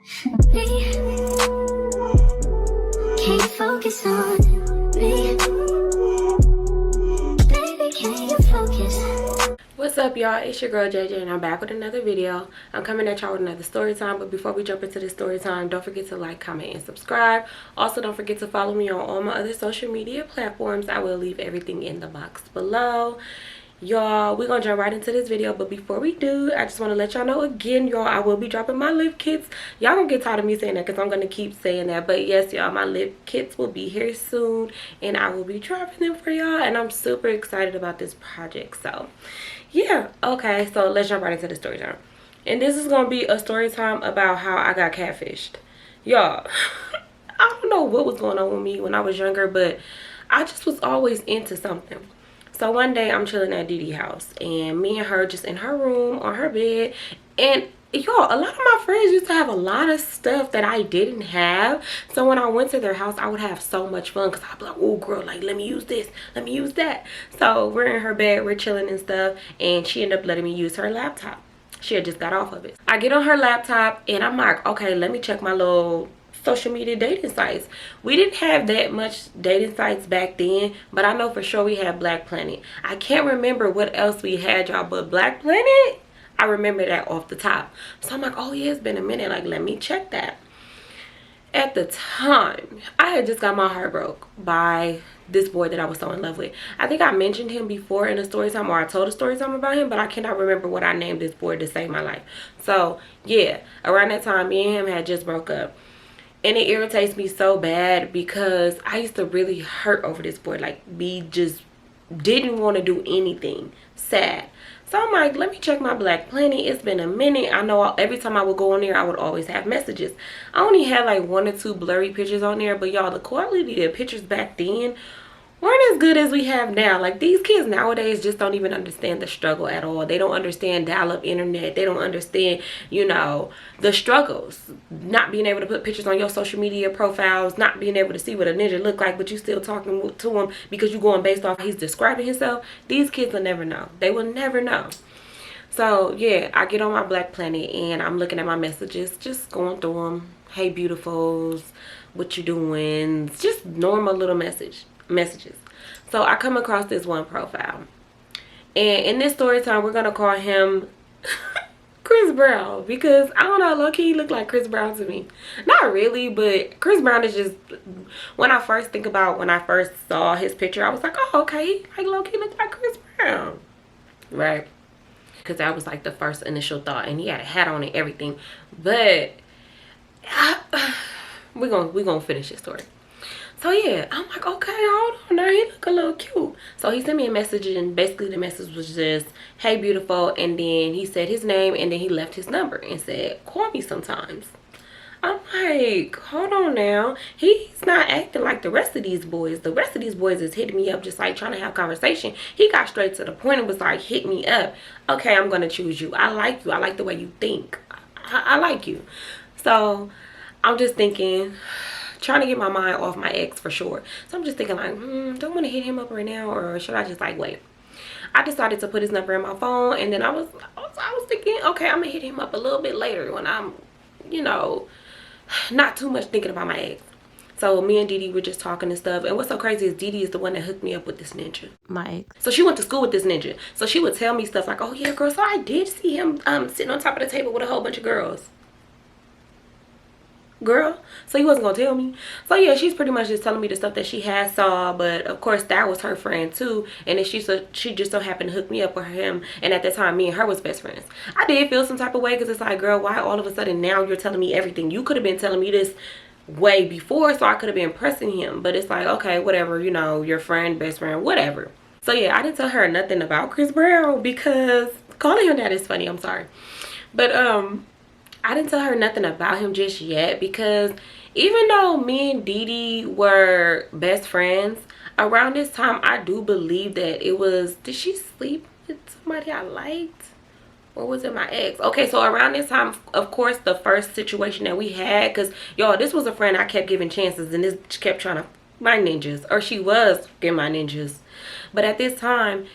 Can't focus on me. Baby, can you focus? What's up, y'all? It's your girl JJ and I'm back with another video. I'm coming at y'all with another story time, but before we jump into this story time, don't forget to like, comment, and subscribe. Also, don't forget to follow me on all my other social media platforms. I will leave everything in the box below. Y'all, we're gonna jump right into this video, but before we do, I just want to let y'all know again, y'all, I will be dropping my lip kits. Y'all gonna get tired of me saying that because I'm gonna keep saying that, but yes, y'all, my lip kits will be here soon and I will be dropping them for y'all, and I'm super excited about this project. So yeah, okay, so let's jump right into the story time. And this is gonna be a story time about how I got catfished. Y'all, I don't know what was going on with me when I was younger, but I just was always into something. So one day I'm chilling at Dee house and me and her just in her room on her bed, and y'all, a lot of my friends used to have a lot of stuff that I didn't have. So when I went to their house, I would have so much fun because I'd be like, oh girl, like, let me use this, let me use that. So we're in her bed, we're chilling and stuff, and she ended up letting me use her laptop. She had just got off of it. I get on her laptop and I'm like, okay, let me check my little social media dating sites. We didn't have that much dating sites back then, but I know for sure we had Black Planet. I can't remember what else we had, y'all, but Black Planet, I remember that off the top. So I'm like, oh yeah, it's been a minute, like, let me check that. At the time, I had just got my heart broke by this boy that I was so in love with. I think I mentioned him before in a story time, or I told a story time about him, but I cannot remember what I named this boy to save my life. So yeah, around that time, me and him had just broke up. And it irritates me so bad because I used to really hurt over this boy. Like, we just didn't want to do anything. Sad. So I'm like, let me check my Black Planet. It's been a minute. I know every time I would go on there, I would always have messages. I only had like 1 or 2 blurry pictures on there. But y'all, the quality of pictures back then weren't as good as we have now. Like, these kids nowadays just don't even understand the struggle at all. They don't understand dial-up internet. They don't understand, you know, the struggles. Not being able to put pictures on your social media profiles, not being able to see what a ninja look like, but you still talking to him because you're going based off how he's describing himself. These kids will never know. They will never know. So yeah, I get on my Black Planet and I'm looking at my messages, just going through them. Hey beautifuls, what you doing? Just normal little messages. So I come across this one profile, and in this story time, we're gonna call him Chris Brown, because I don't know, low-key he looked like Chris Brown to me. Not really, but Chris Brown is just, when I first saw his picture, I was like, oh okay, like low-key looks like Chris Brown, right? Because that was like the first initial thought, and he had a hat on and everything. But we're gonna finish this story. So yeah, I'm like, okay, hold on, now he look a little cute. So he sent me a message, and basically the message was just, hey beautiful, and then he said his name, and then he left his number and said, call me sometimes. I'm like, hold on now, he's not acting like the rest of these boys. The rest of these boys is hitting me up just like trying to have conversation. He got straight to the point and was like, hit me up. Okay, I'm gonna choose you. I like you. I like the way you think. I like you. So I'm just thinking, trying to get my mind off my ex for sure. So I'm just thinking like, don't want to hit him up right now, or should I just like wait? I decided to put his number in my phone, and then I was thinking, okay, I'm gonna hit him up a little bit later when I'm, you know, not too much thinking about my ex. So me and Dee were just talking and stuff, and what's so crazy is Dee is the one that hooked me up with this ninja, my ex. So she went to school with this ninja, so she would tell me stuff like, oh yeah girl, so I did see him sitting on top of the table with a whole bunch of girls. Girl, so you wasn't gonna tell me? So yeah, she's pretty much just telling me the stuff that she has saw, but of course that was her friend too, and then she just so happened to hook me up with him, and at that time me and her was best friends. I did feel some type of way because it's like, girl, why all of a sudden now you're telling me everything? You could have been telling me this way before, so I could have been pressing him. But it's like, okay, whatever, you know, your friend, best friend, whatever. So yeah, I didn't tell her nothing about Chris Brown because calling him that is funny, I'm sorry, but I didn't tell her nothing about him just yet, because even though me and Dee were best friends, around this time I do believe that it was, did she sleep with somebody I liked? Or was it my ex? Okay, so around this time, of course, the first situation that we had, because y'all, this was a friend I kept giving chances, and this kept trying to my ninjas, or she was getting my ninjas. But at this time,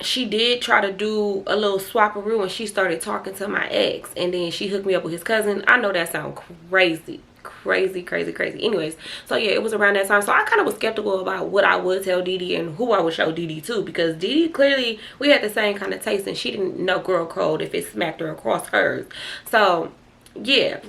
she did try to do a little swapperoo and she started talking to my ex, and then she hooked me up with his cousin. I know that sounds crazy, crazy. Anyways, so yeah, it was around that time. So I kind of was skeptical about what I would tell Didi and who I would show Didi to, because Didi, clearly we had the same kind of taste and she didn't know girl code if it smacked her across hers. So yeah,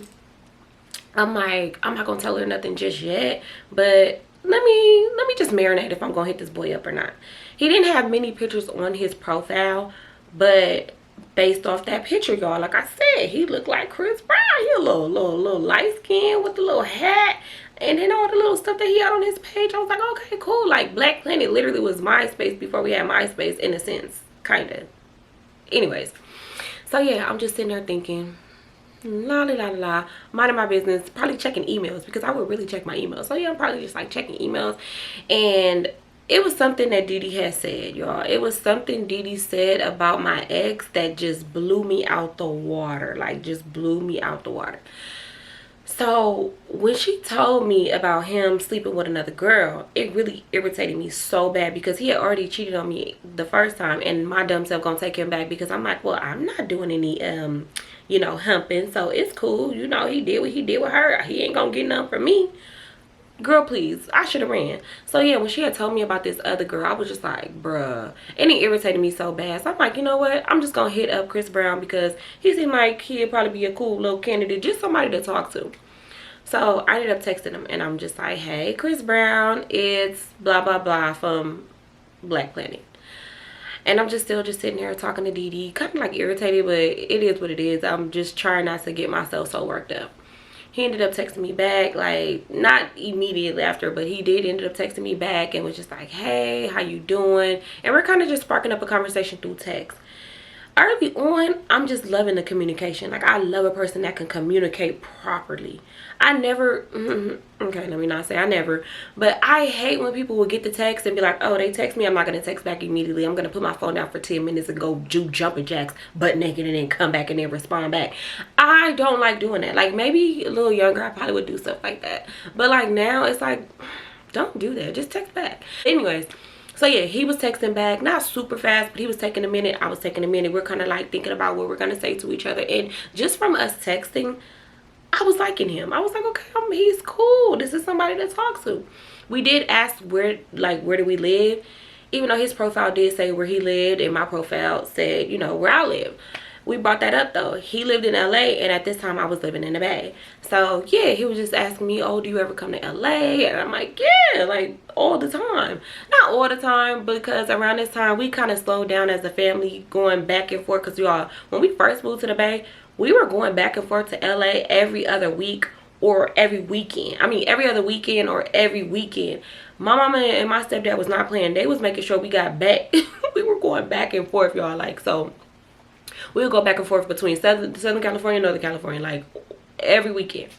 I'm like, I'm not gonna tell her nothing just yet, but let me just marinate if I'm gonna hit this boy up or not. He didn't have many pictures on his profile, but based off that picture, y'all, like I said, he looked like Chris Brown. He a little light skin with the little hat, and then all the little stuff that he had on his page. I was like, okay, cool. Like Black Planet literally was MySpace before we had MySpace, in a sense, kind of. Anyways, so yeah, I'm just sitting there thinking, minding my business, probably checking emails, because I would really check my emails. So yeah, I'm probably just like checking emails, and it was something that Didi had said, y'all. It was something Didi said about my ex that just blew me out the water. Like, just blew me out the water. So when she told me about him sleeping with another girl, it really irritated me so bad, because he had already cheated on me the first time, and my dumb self gonna take him back, because I'm like, well, I'm not doing any you know, humping, so it's cool. You know, he did what he did with her. He ain't gonna get nothing from me. Girl, please, I should have ran. So yeah, when she had told me about this other girl, I was just like, bruh. And it irritated me so bad. So I'm like, you know what, I'm just gonna hit up Chris Brown, because he seemed like he'd probably be a cool little candidate, just somebody to talk to. So I ended up texting him, and I'm just like, hey, Chris Brown, it's blah blah blah from Black Planet. And I'm just still just sitting here talking to Didi, kind of like irritated, but it is what it is. I'm just trying not to get myself so worked up. He ended up texting me back, like, not immediately after, but he did ended up texting me back and was just like, hey, how you doing? And we're kind of just sparking up a conversation through text. Early on, I'm just loving the communication. Like, I love a person that can communicate properly. I never, okay, let me not say I never, but I hate when people will get the text and be like, oh, they text me, I'm not going to text back immediately. I'm going to put my phone down for 10 minutes and go do jumping jacks butt naked and then come back and then respond back. I don't like doing that. Like, maybe a little younger, I probably would do stuff like that. But like now, it's like, don't do that. Just text back. Anyways. So yeah, he was texting back, not super fast, but he was taking a minute. I was taking a minute. We're kind of like thinking about what we're going to say to each other. And just from us texting, I was liking him. I was like, okay, he's cool. This is somebody to talk to. We did ask where do we live? Even though his profile did say where he lived, and my profile said, you know, where I live. We brought that up though. He lived in LA, and at this time I was living in the Bay. So yeah, he was just asking me, oh, do you ever come to LA? And I'm like, yeah, like all the time. Not all the time, because around this time we kind of slowed down as a family, going back and forth. Because y'all, when we first moved to the Bay, we were going back and forth to LA every other week or every weekend. I mean, every other weekend or every weekend. My mama and my stepdad was not playing. They was making sure we got back. We were going back and forth, y'all. Like, so we would go back and forth between Southern California and Northern California, like every weekend.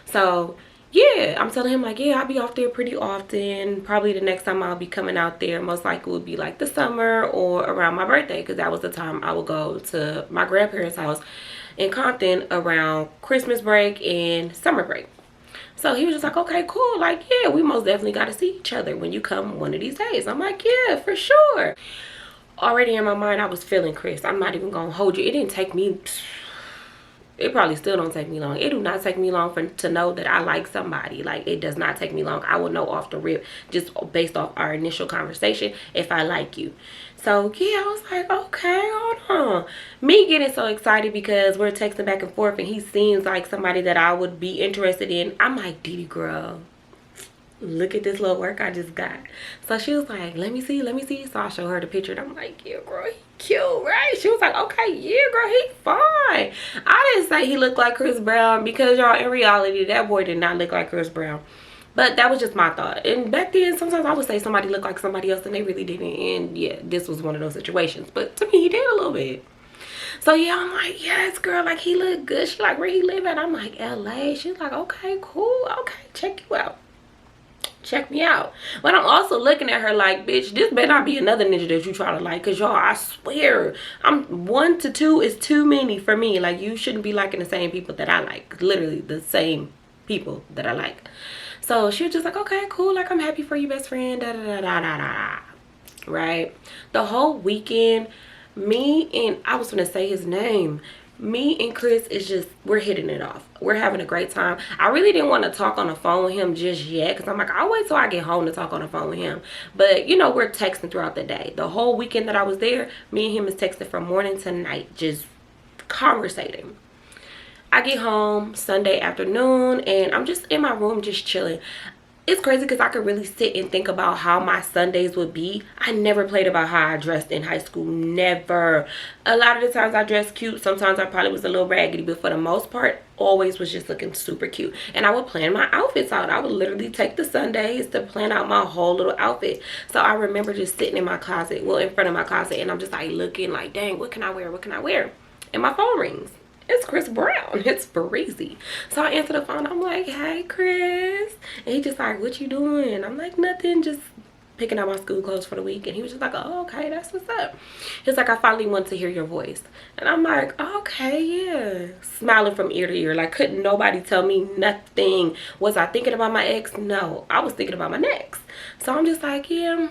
So yeah, I'm telling him like, yeah, I'll be off there pretty often. Probably the next time I'll be coming out there most likely would be like the summer or around my birthday, because that was the time I would go to my grandparents' house in Compton around Christmas break and summer break. So he was just like, okay, cool. Like, yeah, we most definitely got to see each other when you come one of these days. I'm like, yeah, for sure. Already in my mind, I was feeling Chris. I'm not even going to hold you. It didn't take me, it probably still don't take me long. It do not take me long to know that I like somebody. Like, it does not take me long. I will know off the rip, just based off our initial conversation, if I like you. So yeah, I was like, okay, hold on. Me getting so excited because we're texting back and forth and he seems like somebody that I would be interested in. I'm like, Didi girl, look at this little work I just got. So she was like, let me see. So I show her the picture and I'm like, yeah, girl, he cute, right? She was like, okay, yeah, girl, he fine. I didn't say he looked like Chris Brown, because y'all, in reality, that boy did not look like Chris Brown. But that was just my thought. And back then, sometimes I would say somebody looked like somebody else and they really didn't. And yeah, this was one of those situations. But to me, he did a little bit. So yeah, I'm like, yes, girl, like he looked good. She like, where he live at? I'm like, LA. She's like, okay, cool. Okay, check you out. Check me out. But I'm also looking at her like, bitch, this better not be another ninja that you try to like. Because y'all, I swear, 1 to 2 is too many for me. Like, you shouldn't be liking the same people that I like. Literally the same people that I like. So she was just like, okay, cool. Like, I'm happy for you, best friend. Da, da, da, da, da, da. right? The whole weekend, me and, I was gonna say his name, me and Chris is just, we're hitting it off. We're having a great time. I really didn't want to talk on the phone with him just yet, because I'm like, I'll wait till I get home to talk on the phone with him. But you know, we're texting throughout the day. The whole weekend that I was there, me and him is texting from morning to night, just conversating. I get home Sunday afternoon and I'm just in my room just chilling. It's crazy because I could really sit and think about how my Sundays would be. I never played about how I dressed in high school. Never. A lot of the times I dressed cute. Sometimes I probably was a little raggedy. But for the most part, always was just looking super cute. And I would plan my outfits out. I would literally take the Sundays to plan out my whole little outfit. So I remember just sitting in my closet. Well, in front of my closet. And I'm just like looking like, dang, what can I wear? What can I wear? And my phone rings. It's Chris Brown. It's breezy. So I answer the phone. I'm like, hey, Chris. And he just like, what you doing? I'm like, nothing. Just picking out my school clothes for the week. And he was just like, oh, okay, that's what's up. He's like, I finally want to hear your voice. And I'm like, okay, yeah. Smiling from ear to ear. Like, couldn't nobody tell me nothing. Was I thinking about my ex? No. I was thinking about my next. So I'm just like, yeah,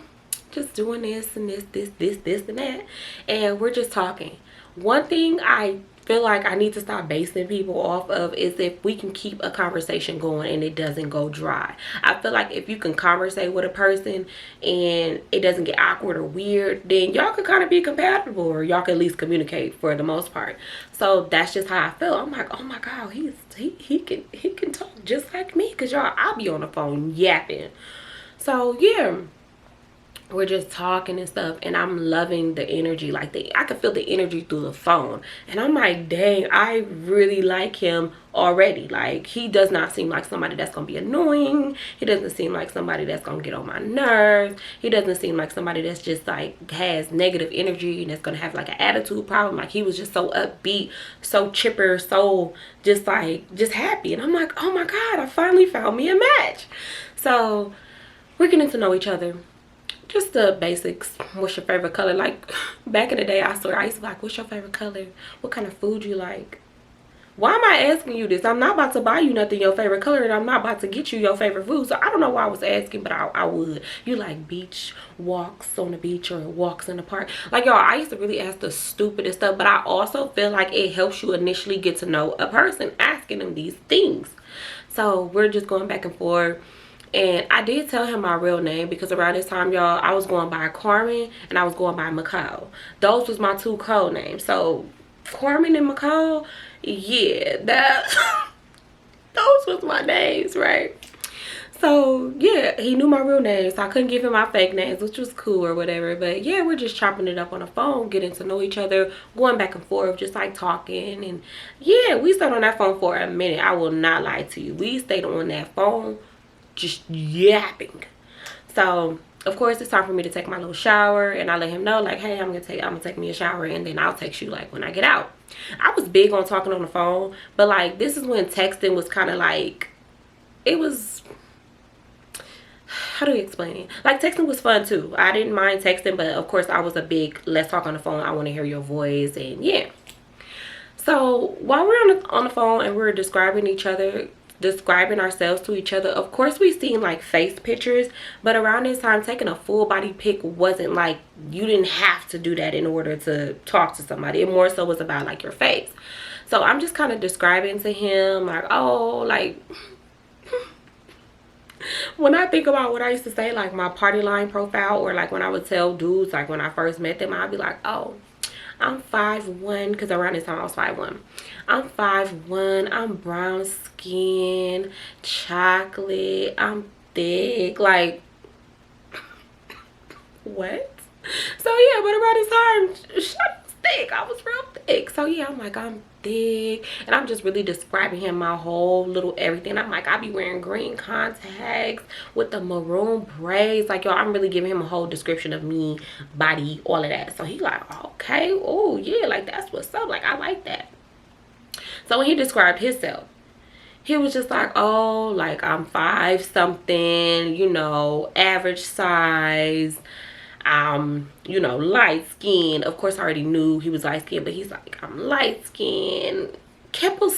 just doing this and this and that. And we're just talking. One thing I feel like I need to stop basing people off of is if we can keep a conversation going and it doesn't go dry. I feel like if you can conversate with a person and it doesn't get awkward or weird, then y'all could kind of be compatible, or y'all can at least communicate for the most part. So that's just how I feel. I'm like, oh my god, he can talk just like me, because y'all, I'll be on the phone yapping. So yeah, we're just talking and stuff, and I'm loving the energy. Like, I can feel the energy through the phone, and I'm like, dang, I really like him already. Like, he does not seem like somebody that's gonna be annoying. He doesn't seem like somebody that's gonna get on my nerves. He doesn't seem like somebody that's just like has negative energy and that's gonna have like an attitude problem. Like, he was just so upbeat, so chipper, so just like just happy. And I'm like, oh my god, I finally found me a match. So we're getting to know each other. Just the basics. What's your favorite color? Like, back in the day, I swear, I used to be like, what's your favorite color? What kind of food you like? Why am I asking you this? I'm not about to buy you nothing your favorite color, and I'm not about to get you your favorite food. So I don't know why I was asking, but I would. You like beach walks on the beach or walks in the park? Like, y'all, I used to really ask the stupidest stuff, but I also feel like it helps you initially get to know a person, asking them these things. So we're just going back and forth. And I did tell him my real name, because around this time, y'all, I was going by Carmen and I was going by McCall. Those was my two code names. So Carmen and McCall, yeah, that those was my names, right? So yeah, he knew my real name, so I couldn't give him my fake names, which was cool or whatever. But yeah, we're just chopping it up on the phone, getting to know each other, going back and forth, just like talking. And yeah, we stayed on that phone for a minute. I will not lie to you. We stayed on that phone just yapping. So of course it's time for me to take my little shower, and I let him know like, hey, I'm gonna take me a shower, and then I'll text you like when I get out. I was big on talking on the phone, but like, this is when texting was kind of like, it was, how do you explain it? Like, texting was fun too. I didn't mind texting, but of course I was a big, let's talk on the phone, I want to hear your voice. And yeah, so while we're on the phone and we're describing ourselves to each other, of course we seen like face pictures, but around this time taking a full body pic wasn't like, you didn't have to do that in order to talk to somebody. It more so was about like your face. So I'm just kind of describing to him like, oh, like when I think about what I used to say, like my party line profile, or like when I would tell dudes, like when I first met them, I'd be like, oh, I'm 5'1", because around this time I was 5'1". I'm 5'1", I'm brown skin, chocolate, I'm thick, like, what? So yeah, but around this time, I was thick. I was real thick. So yeah, I'm like, I'm thick, and I'm just really describing him my whole little everything. I'm like, I be wearing green contacts with the maroon braids. Like, y'all, I'm really giving him a whole description of me, body, all of that. So he like, okay, oh yeah, like that's what's up. Like, I like that. So when he described himself, he was just like, oh, like I'm 5 something, you know, average size, you know, light skin. Of course I already knew he was light skin, but he's like, I'm light skin. Kept it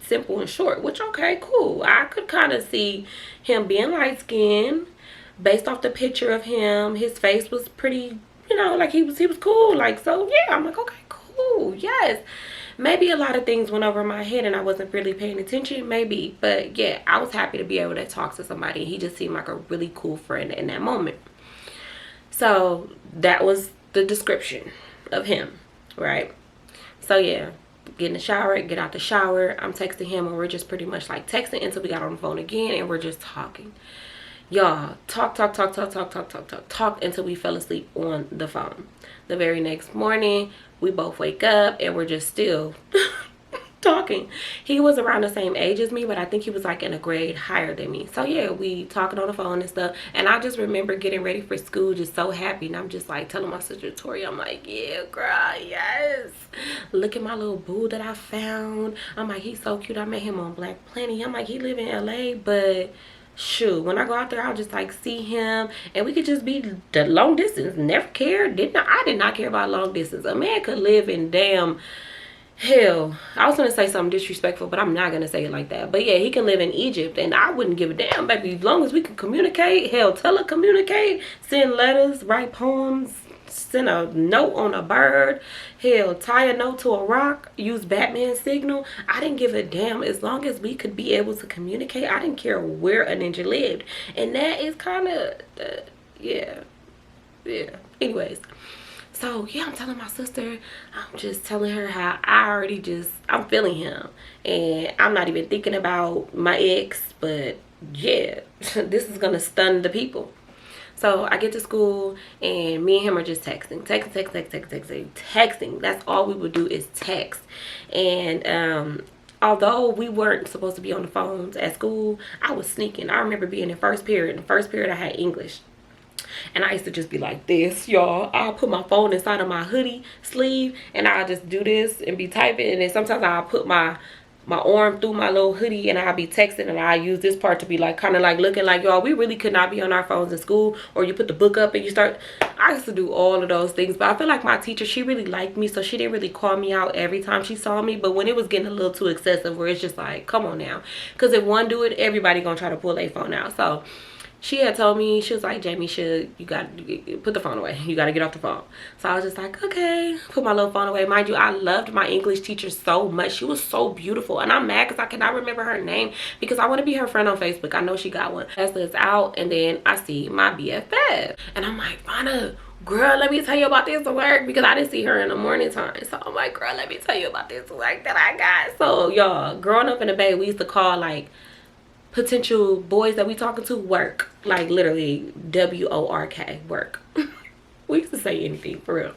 simple and short, which, okay, cool. I could kind of see him being light skin, based off the picture of him, his face was pretty, you know, like he was cool. Like, so yeah, I'm like, okay, cool, yes. Maybe a lot of things went over my head and I wasn't really paying attention, maybe. But yeah, I was happy to be able to talk to somebody. He just seemed like a really cool friend in that moment. So that was the description of him, right? So yeah, get in the shower, get out the shower. I'm texting him and we're just pretty much like texting until we got on the phone again and we're just talking. Y'all, talk until we fell asleep on the phone. The very next morning, we both wake up and we're just still talking. He was around the same age as me, but I think he was like in a grade higher than me. So yeah, we talking on the phone and stuff. And I just remember getting ready for school, just so happy. And I'm just like telling my sister Tori, I'm like, yeah, girl, yes. Look at my little boo that I found. I'm like, he's so cute. I met him on Black Planet. I'm like, he live in LA, but shoot, when I go out there, I'll just like see him and we could just be the long distance. Never cared. I did not care about long distance. A man could live in damn hell. I was gonna say something disrespectful, but I'm not gonna say it like that. But yeah, he can live in Egypt and I wouldn't give a damn, baby. As long as we can communicate, hell, telecommunicate, send letters, write poems, send a note on a bird, hell, tie a note to a rock, use Batman signal. I didn't give a damn as long as we could be able to communicate. I didn't care where a ninja lived. And that is kind of yeah. Anyways, so yeah, I'm telling my sister, I'm just telling her how I'm feeling him and I'm not even thinking about my ex, but yeah, this is gonna stun the people. So I get to school and me and him are just texting. That's all we would do is text. And although we weren't supposed to be on the phones at school, I was sneaking. I remember being in first period. In first period I had English. And I used to just be like this, y'all. I'll put my phone inside of my hoodie sleeve and I'll just do this and be typing. And then sometimes I'll put my arm through my little hoodie and I'll be texting and I use this part to be like kind of like looking like, y'all, we really could not be on our phones in school. Or you put the book up and you start. I used to do all of those things, but I feel like my teacher, she really liked me, so she didn't really call me out every time she saw me. But when it was getting a little too excessive, where it's just like, come on now, because if one do it, everybody gonna try to pull their phone out. So she had told me, she was like, Jamie, you got to put the phone away. You got to get off the phone. So I was just like, okay, put my little phone away. Mind you, I loved my English teacher so much. She was so beautiful. And I'm mad because I cannot remember her name because I want to be her friend on Facebook. I know she got one. That's this out. And then I see my BFF. And I'm like, Vanna, girl, let me tell you about this work, because I didn't see her in the morning time. So I'm like, girl, let me tell you about this work that I got. So y'all, growing up in the Bay, we used to call like potential boys that we talking to work, like literally WORK, work. We used to say anything for real.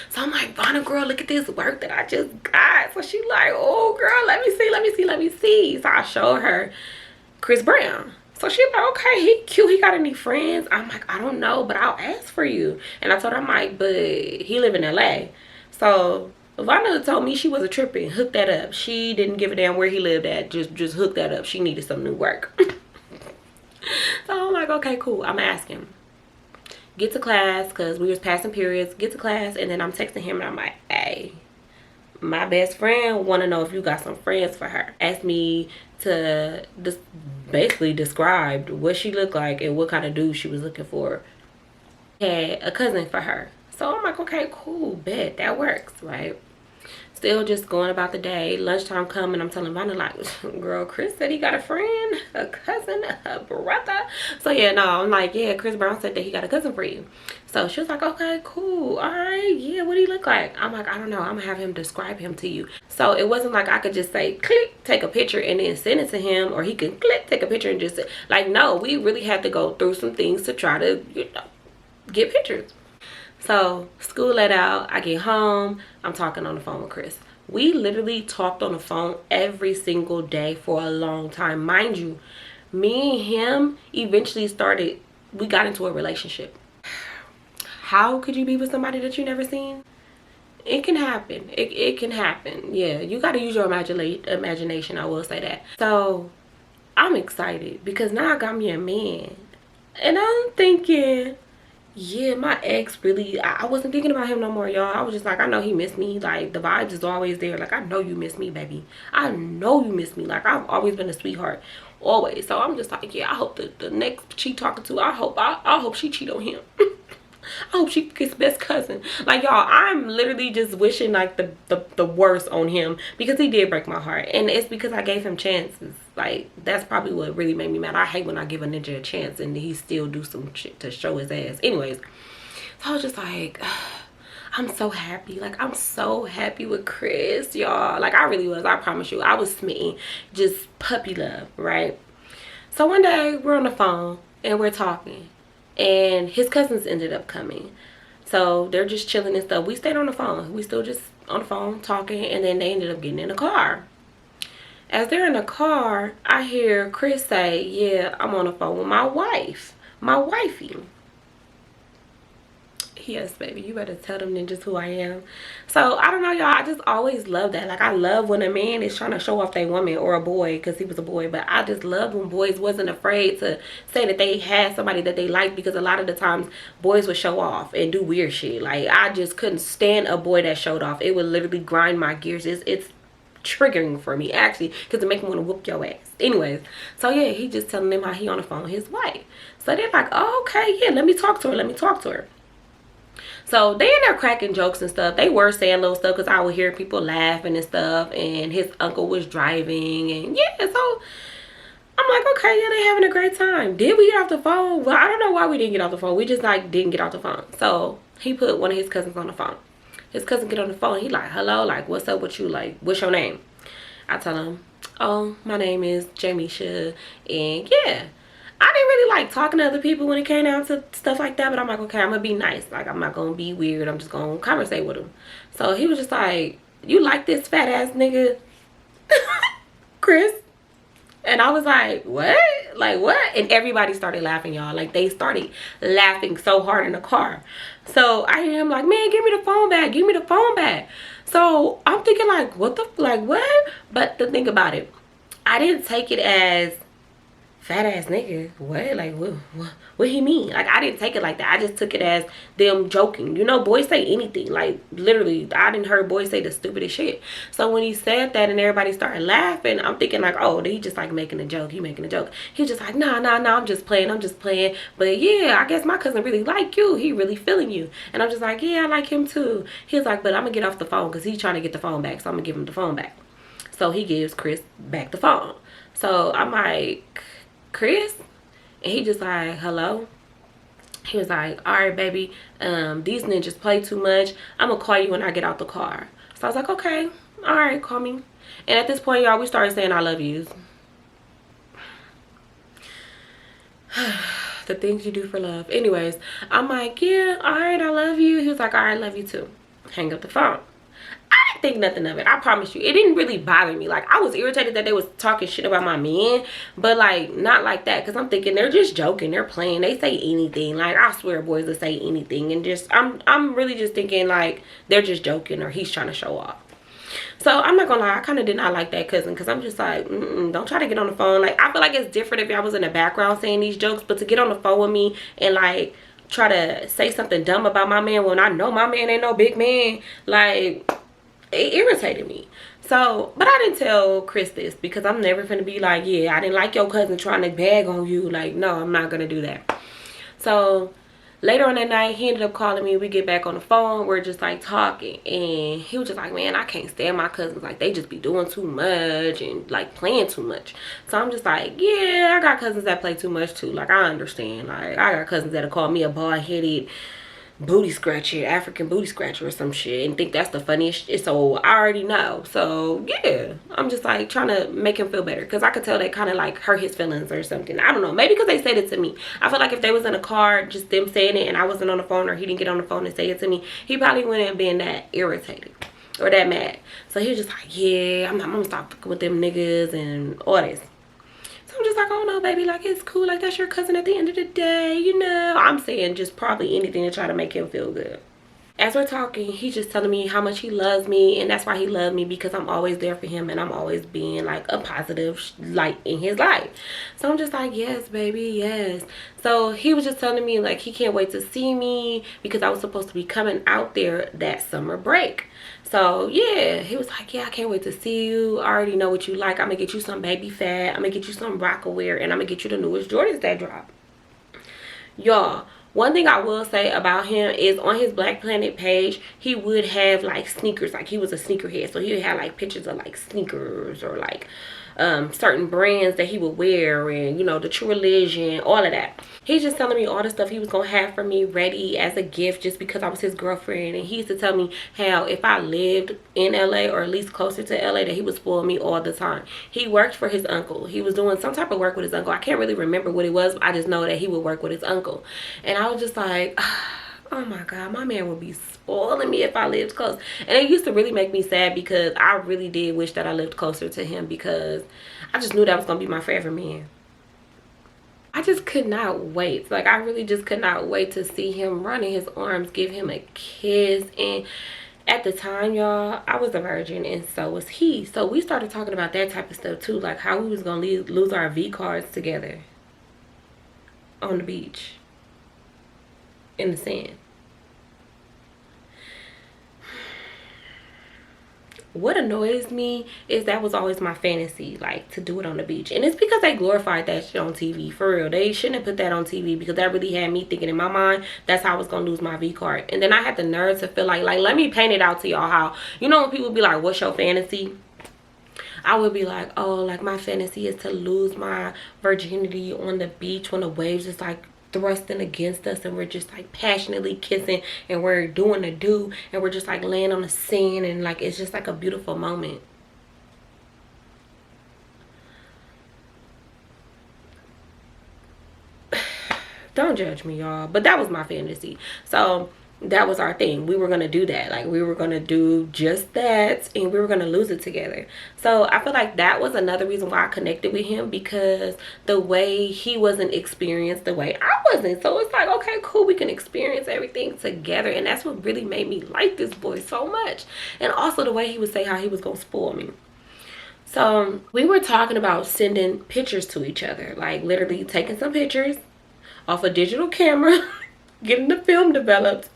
So I'm like, Vanna, girl, look at this work that I just got. So she like, oh girl, let me see. So I showed her Chris Brown. So she like, okay, he cute, he got any friends? I'm like, I don't know, but I'll ask for you. And I told her, I'm like, but he live in LA. So Vanna told me she wasn't tripping. Hook that up. She didn't give a damn where he lived at. Just hook that up. She needed some new work. So I'm like, okay, cool. I'm asking. Get to class, because we was passing periods. Get to class, and then I'm texting him, and I'm like, hey, my best friend want to know if you got some friends for her. Asked me to basically describe what she looked like and what kind of dude she was looking for. Had a cousin for her. So I'm like, okay, cool, bet, that works, right? Still just going about the day. Lunchtime coming, I'm telling Vanna like, girl, Chris said he got a friend, a cousin, a brother. So yeah, no, I'm like, yeah, Chris Brown said that he got a cousin for you. So she was like, okay, cool, all right, yeah, what do he look like? I'm like, I don't know, I'm gonna have him describe him to you. So it wasn't like I could just say, click, take a picture and then send it to him, or he can click, take a picture and just, like, no, we really had to go through some things to try to, you know, get pictures. So school let out, I get home, I'm talking on the phone with Chris. We literally talked on the phone every single day for a long time. Mind you, me and him eventually we got into a relationship. How could you be with somebody that you never seen? It can happen. It can happen. Yeah, you got to use your imagination, I will say that. So I'm excited because now I got me a man. And I'm thinking, yeah, my ex really, I wasn't thinking about him no more, y'all. I was just like, I know he missed me. Like, the vibes is always there. Like, I know you miss me, baby. I know you miss me. Like, I've always been a sweetheart, always. So I'm just like, yeah, I hope the next she talking to, I hope she cheat on him. I hope she gets best cousin. Like, y'all, I'm literally just wishing like the worst on him, because he did break my heart, and it's because I gave him chances. Like, that's probably what really made me mad. I hate when I give a ninja a chance and he still do some shit to show his ass. Anyways, so I was just like, I'm so happy. Like, I'm so happy with Chris, y'all. Like, I really was. I promise you, I was smitten. Just puppy love, right? So one day we're on the phone and we're talking, and his cousins ended up coming. So they're just chilling and stuff. We stayed on the phone. We still just on the phone talking, and then they ended up getting in the car. As they're in the car, I hear Chris say, yeah, I'm on the phone with my wife, my wifey. Yes, baby, you better tell them ninjas who I am. So I don't know, y'all, I just always love that. Like, I love when a man is trying to show off their woman, or a boy, because he was a boy. But I just love when boys wasn't afraid to say that they had somebody that they liked, because a lot of the times boys would show off and do weird shit. Like, I just couldn't stand a boy that showed off. It would literally grind my gears. It's triggering for me, actually, because it make me want to whoop your ass. Anyways, so yeah, he just telling them how he on the phone with his wife. So they're like, oh, okay, yeah, let me talk to her. So they in there cracking jokes and stuff. They were saying little stuff, because I would hear people laughing and stuff, and his uncle was driving, and yeah, so I'm like, okay, yeah, they having a great time. Did we get off the phone? Well, I don't know why we didn't get off the phone. We just like didn't get off the phone. So he put one of his cousins on the phone. His cousin get on the phone. He like, hello, like, what's up with you? Like, what's your name? I tell him, oh, my name is Jamisha, and yeah, I didn't really like talking to other people when it came down to stuff like that, but I'm like, okay, I'm gonna be nice. Like, I'm not gonna be weird. I'm just gonna conversate with him. So he was just like, you like this fat ass nigga, Chris? And I was like, what? Like, what? And everybody started laughing, y'all. Like, they started laughing so hard in the car. So I hear him like, man, give me the phone back. Give me the phone back. So I'm thinking like, what the, like, what? But to think about it, I didn't take it as fat ass nigga. What? Like, what he mean? Like, I didn't take it like that. I just took it as them joking. You know, boys say anything. Like, literally, I didn't hear boys say the stupidest shit. So when he said that and everybody started laughing, I'm thinking like, oh, he just like making a joke. He making a joke. He's just like, nah, I'm just playing. But yeah, I guess my cousin really like you. He really feeling you. And I'm just like, yeah, I like him too. He's like, but I'm gonna get off the phone, because he's trying to get the phone back. So I'm gonna give him the phone back. So he gives Chris back the phone. So I'm like, Chris? And he just like, hello? He was like, all right, baby, these ninjas play too much. I'm gonna call you when I get out the car. So I was like, okay, all right, call me. And at this point, y'all, we started saying I love yous. The things you do for love. Anyways, I'm like, yeah, all right, I love you. He was like, all right, I love you too. Hang up the phone. I didn't think nothing of it. I promise you, it didn't really bother me. Like, I was irritated that they was talking shit about my man, but like, not like that, because I'm thinking they're just joking, they're playing, they say anything. Like, I swear boys will say anything, and just I'm really just thinking like they're just joking, or he's trying to show off. So I'm not gonna lie, I kind of did not like that cousin, because I'm just like, don't try to get on the phone. Like, I feel like it's different if y'all was in the background saying these jokes, but to get on the phone with me and like try to say something dumb about my man when I know my man ain't no big man, like, it irritated me. So, but I didn't tell Chris this, because I'm never gonna be like, yeah, I didn't like your cousin trying to bag on you. Like, no, I'm not gonna do that. So later on that night, he ended up calling me. We get back on the phone, we're just like talking, and he was just like, man, I can't stand my cousins. Like, they just be doing too much and like playing too much. So I'm just like, yeah, I got cousins that play too much too. Like, I understand. Like, I got cousins that'll call me a bald-headed booty scratcher, African booty scratcher or some shit, and think that's the funniest shit. So I already know. So yeah, I'm just like trying to make him feel better, because I could tell they kind of like hurt his feelings or something. I don't know, maybe because they said it to me. I feel like if they was in a car, just them saying it, and I wasn't on the phone, or he didn't get on the phone and say it to me, he probably wouldn't have been that irritated or that mad. So he was just like, yeah, I'm gonna stop fucking with them niggas and all this. I'm just like, oh no, baby, like, it's cool. Like, that's your cousin at the end of the day, you know. I'm saying just probably anything to try to make him feel good. As we're talking, he's just telling me how much he loves me, and that's why he loved me, because I'm always there for him and I'm always being like a positive light in his life. So I'm just like, yes baby, yes. So he was just telling me like he can't wait to see me because I was supposed to be coming out there that summer break. So yeah, he was like, yeah, I can't wait to see you. I already know what you like. I'm gonna get you some baby fat, I'm gonna get you some Rockaware, and I'm gonna get you the newest Jordans that drop. Y'all, one thing I will say about him is on his Black Planet page, he would have like sneakers. Like he was a sneakerhead, so he would have like pictures of like sneakers or like certain brands that he would wear, and you know, the True Religion, all of that. He's just telling me all the stuff he was gonna have for me ready as a gift just because I was his girlfriend. And he used to tell me how if I lived in LA or at least closer to LA, that he would spoil me all the time. He worked for his uncle. He was doing some type of work with his uncle. I can't really remember what it was, but I just know that he would work with his uncle. And I was just like, oh my god, my man would be spoiling me if I lived close. And it used to really make me sad because I really did wish that I lived closer to him, because I just knew that was gonna be my forever man. I just could not wait. Like I really just could not wait to see him run in his arms, give him a kiss. And at the time, y'all, I was a virgin and so was he. So we started talking about that type of stuff too, like how we was gonna lose our V cards together on the beach in the sand. What annoys me is that was always my fantasy, like to do it on the beach. And it's because they glorified that shit on TV. For real, they shouldn't have put that on TV, because that really had me thinking in my mind that's how I was gonna lose my V card. And then I had the nerve to feel like let me paint it out to y'all how, you know, when people be like, what's your fantasy? I would be like, oh, like my fantasy is to lose my virginity on the beach when the waves is like thrusting against us and we're just like passionately kissing and we're doing the do and we're just like laying on the sand, and like it's just like a beautiful moment. Don't judge me, y'all, but that was my fantasy. So that was our thing. We were gonna do that. Like we were gonna do just that, and we were gonna lose it together. So I feel like that was another reason why I connected with him, because the way he wasn't experienced the way I wasn't. So it's like, okay, cool, we can experience everything together. And that's what really made me like this boy so much. And also the way he would say how he was gonna spoil me. So we were talking about sending pictures to each other, like literally taking some pictures off a digital camera, getting the film developed,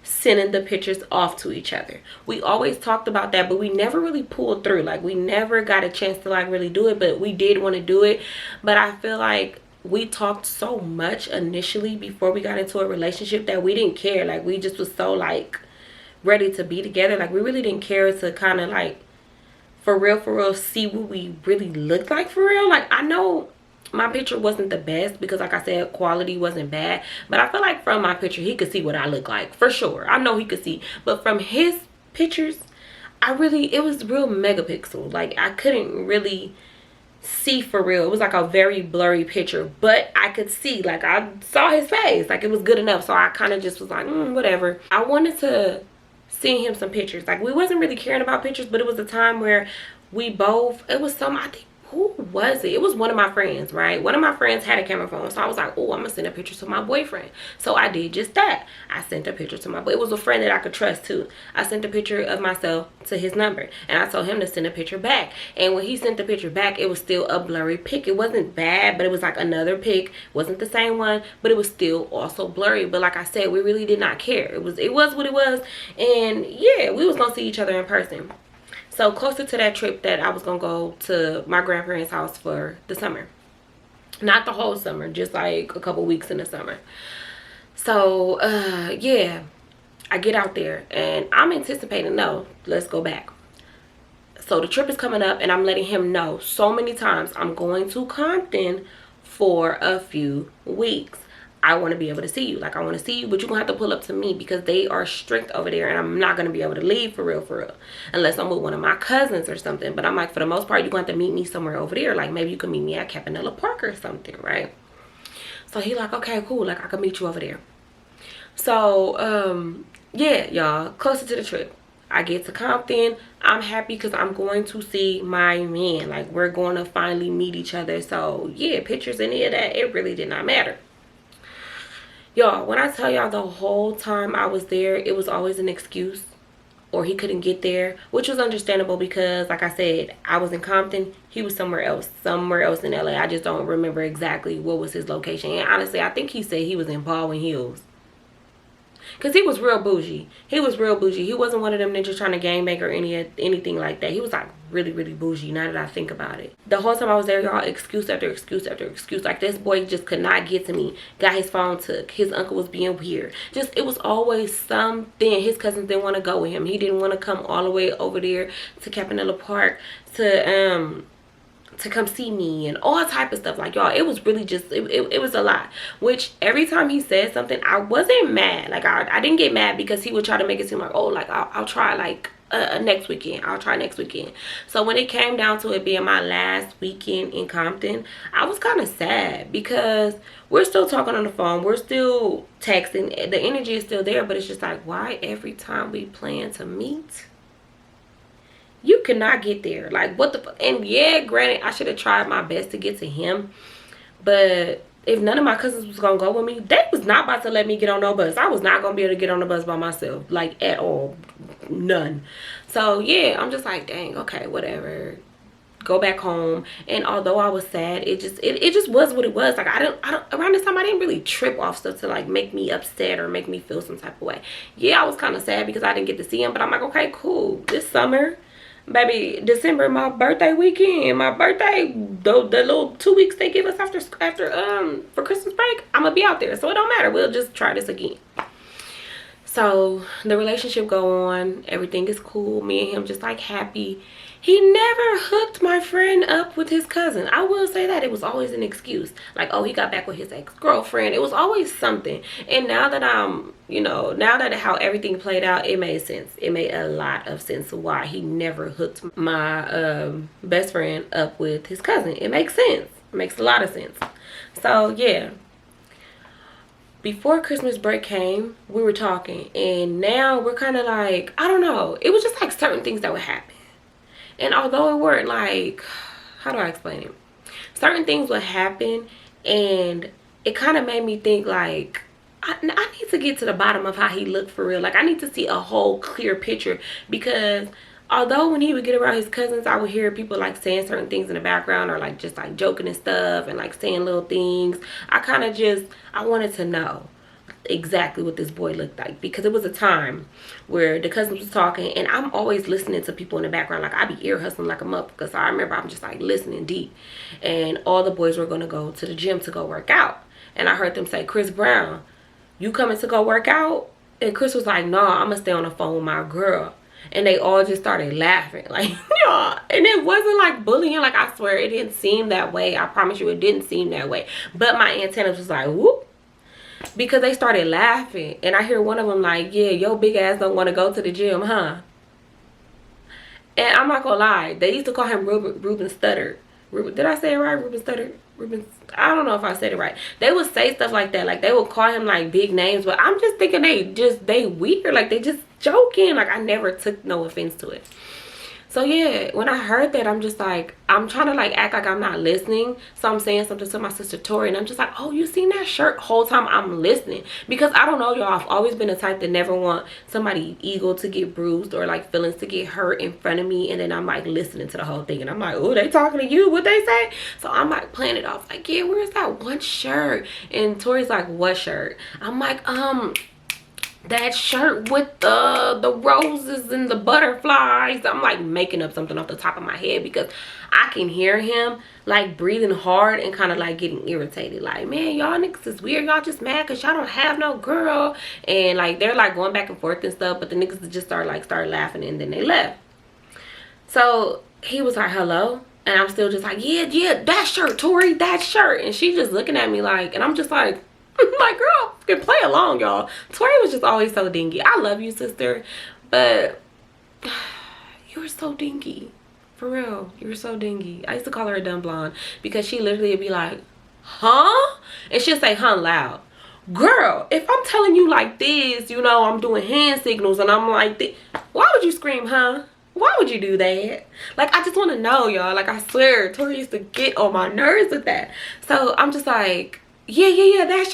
sending the pictures off to each other. We always talked about that, but we never really pulled through. Like we never got a chance to like really do it, but we did want to do it. But I feel like we talked so much initially before we got into a relationship that we didn't care. Like we just was so like ready to be together. Like we really didn't care to kind of like for real see what we really looked like for real. Like I know my picture wasn't the best because like I said, quality wasn't bad, but I feel like from my picture he could see what I look like for sure. I know he could see, but from his pictures it was real megapixel. Like I couldn't really see for real. It was like a very blurry picture, but I could see, like I saw his face, like it was good enough. So I kind of just was like, whatever. I wanted to send him some pictures. Like we wasn't really caring about pictures, but it was a time where we both, it was some, I think, who was it? It was one of my friends, right? One of my friends had a camera phone, so I was like, oh, I'm gonna send a picture to my boyfriend. So I did just that. I sent a picture to my boy. It was a friend that I could trust too. I sent a picture of myself to his number, and I told him to send a picture back. And when he sent the picture back, it was still a blurry pic. It wasn't bad, but it was like another pic. Wasn't the same one, but it was still also blurry. But like I said, we really did not care. It was what it was. And yeah, we was gonna see each other in person. So closer to that trip that I was gonna go to my grandparents' house for the summer. Not the whole summer, just like a couple weeks in the summer. So yeah, I get out there and I'm anticipating, no, let's go back. So the trip is coming up and I'm letting him know so many times I'm going to Compton for a few weeks. I want to be able to see you. Like I want to see you, but you're gonna have to pull up to me because they are strict over there and I'm not gonna be able to leave for real unless I'm with one of my cousins or something. But I'm like, for the most part, you're gonna have to meet me somewhere over there. Like maybe you can meet me at Campanella Park or something, right? So he like, okay, cool, like I can meet you over there. So yeah, y'all, closer to the trip, I get to Compton. I'm happy because I'm going to see my man. Like we're going to finally meet each other. So yeah, pictures, any of that, it really did not matter. Y'all, when I tell y'all the whole time I was there, it was always an excuse, or he couldn't get there, which was understandable because, like I said, I was in Compton, he was somewhere else in LA. I just don't remember exactly what was his location. And honestly, I think he said he was in Baldwin Hills. Because he was real bougie. He was real bougie. He wasn't one of them niggas trying to gangbang or anything like that. He was like really, really bougie, now that I think about it. The whole time I was there, y'all, excuse after excuse after excuse. Like, this boy just could not get to me. Got his phone took. His uncle was being weird. Just, it was always something. His cousins didn't want to go with him. He didn't want to come all the way over there to Campanella Park to come see me and all type of stuff. Like, y'all, it was really just it was a lot. Which every time he said something, I wasn't mad. Like, I didn't get mad, because he would try to make it seem like, oh, like I'll try like next weekend. I'll try next weekend. So when it came down to it being my last weekend in Compton, I was kind of sad, because we're still talking on the phone, we're still texting, the energy is still there, but it's just like, why every time we plan to meet, you cannot get there? Like, what the fuck? And yeah, granted, I should have tried my best to get to him, but if none of my cousins was gonna go with me, they was not about to let me get on no bus. I was not gonna be able to get on the bus by myself, like, at all. None. So yeah, I'm just like, dang, okay, whatever, go back home. And although I was sad, it just was what it was. Like, I don't around this time I didn't really trip off stuff to like make me upset or make me feel some type of way. Yeah, I was kind of sad because I didn't get to see him, but I'm like, okay, cool, this summer, baby, December, my birthday weekend, my birthday, the little 2 weeks they give us after for Christmas break, I'm gonna be out there, so it don't matter, we'll just try this again. So the relationship go on, everything is cool, me and him just like happy. He never hooked my friend up with his cousin. I will say that. It was always an excuse. Like, oh, he got back with his ex-girlfriend. It was always something. And now that I'm, you know, now that how everything played out, it made sense. It made a lot of sense why he never hooked my best friend up with his cousin. It makes sense. It makes a lot of sense. So, yeah. Before Christmas break came, we were talking. And now we're kind of like, I don't know. It was just like certain things that would happen. And although it weren't like, how do I explain it? Certain things would happen, and it kind of made me think like, I need to get to the bottom of how he looked for real. Like, I need to see a whole clear picture, because although when he would get around his cousins, I would hear people like saying certain things in the background, or like just like joking and stuff and like saying little things. I wanted to know exactly what this boy looked like, because it was a time where the cousins was talking, and I'm always listening to people in the background. Like, I be ear hustling like a motherfucker. So I remember I'm just like listening deep, and all the boys were gonna go to the gym to go work out, and I heard them say, Chris Brown, you coming to go work out? And Chris was like, no, I'm gonna stay on the phone with my girl. And they all just started laughing, like, y'all. And it wasn't like bullying. Like, I swear it didn't seem that way. I promise you, it didn't seem that way. But my antennas was like, whoop, because they started laughing. And I hear one of them like, yeah, your big ass don't want to go to the gym, huh? And I'm not gonna lie, they used to call him Ruben Stutter. Did I say it right? Ruben Stutter? I don't know if I said it right. They would say stuff like that. Like, they would call him like big names, but I'm just thinking they weird. Like, they just joking. Like, I never took no offense to it. So yeah, when I heard that, I'm just like, I'm trying to like act like I'm not listening. So I'm saying something to my sister Tori, and I'm just like, oh, you seen that shirt? Whole time I'm listening, because I don't know, y'all, I've always been a type that never want somebody's ego to get bruised or like feelings to get hurt in front of me, and then I'm like listening to the whole thing, and I'm like, oh, they talking to you, what they say? So I'm like playing it off like, yeah, where's that one shirt? And Tori's like, what shirt? I'm like, that shirt with the roses and the butterflies. I'm like making up something off the top of my head, because I can hear him like breathing hard and kind of like getting irritated. Like, man, y'all niggas is weird. Y'all just mad because y'all don't have no girl. And like, they're like going back and forth and stuff, but the niggas just started laughing, and then they left. So he was like, hello? And I'm still just like, yeah, that shirt, Tori, that shirt. And she just looking at me like, and I'm just like, like, girl, can play along, y'all. Tori was just always so dingy. I love you, sister, but you were so dingy. For real, you were so dingy. I used to call her a dumb blonde, because she literally would be like, huh? And she'll say huh loud. Girl, if I'm telling you like this, you know, I'm doing hand signals and I'm like this, why would you scream huh? Why would you do that? Like, I just want to know, y'all. Like, I swear, Tori used to get on my nerves with that. So I'm just like, yeah, that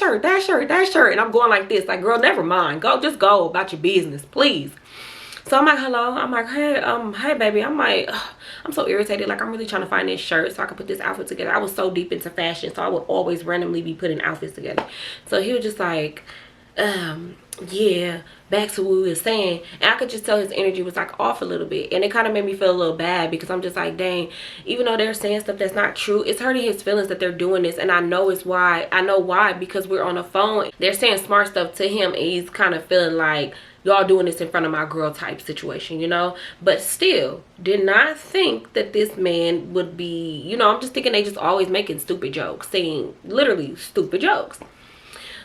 shirt. And I'm going like this, like, girl, never mind. Just go about your business, please. So I'm like, hello. I'm like, hey, baby. I'm like, ugh, I'm so irritated. Like, I'm really trying to find this shirt so I can put this outfit together. I was so deep into fashion, so I would always randomly be putting outfits together. So he was just like, yeah, back to what we were saying. And I could just tell his energy was like off a little bit. And it kind of made me feel a little bad because I'm just like, dang, even though they're saying stuff that's not true, it's hurting his feelings that they're doing this. And I know it's why. I know why, because we're on the phone. They're saying smart stuff to him and he's kind of feeling like, y'all doing this in front of my girl type situation, you know. But still, did not think that this man would be, you know, I'm just thinking they just always making stupid jokes, saying literally stupid jokes.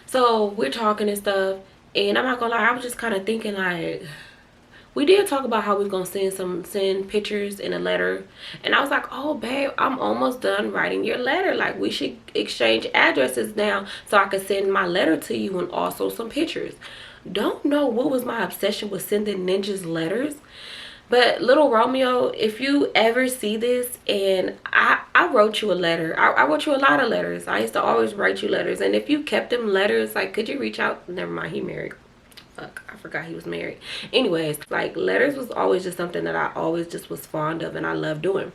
So we're talking and stuff, and I'm not gonna lie, I was just kind of thinking, like, we did talk about how we was gonna send pictures in a letter, and I was like, oh babe, I'm almost done writing your letter. Like, we should exchange addresses now so I could send my letter to you and also some pictures. Don't know what was my obsession with sending ninjas letters. But little Romeo, if you ever see this, and I wrote you a letter. I wrote you a lot of letters. I used to always write you letters. And if you kept them letters, like, could you reach out? Never mind, he married. Fuck, I forgot he was married. Anyways, like, letters was always just something that I always just was fond of and I love doing.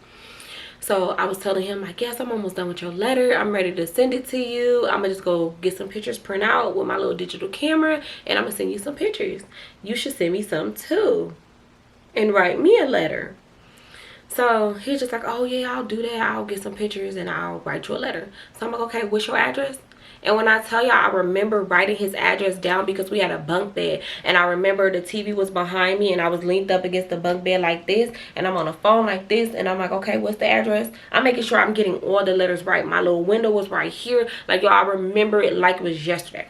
So I was telling him, like, yes, I'm almost done with your letter. I'm ready to send it to you. I'm gonna just go get some pictures print out with my little digital camera, and I'm gonna send you some pictures. You should send me some too and write me a letter. So he's just like, oh yeah, I'll do that. I'll get some pictures and I'll write you a letter. So I'm like, okay, what's your address? And when I tell y'all, I remember writing his address down because we had a bunk bed. And I remember the TV was behind me and I was leaned up against the bunk bed like this. And I'm on the phone like this. And I'm like, okay, what's the address? I'm making sure I'm getting all the letters right. My little window was right here. Like, y'all, I remember it like it was yesterday.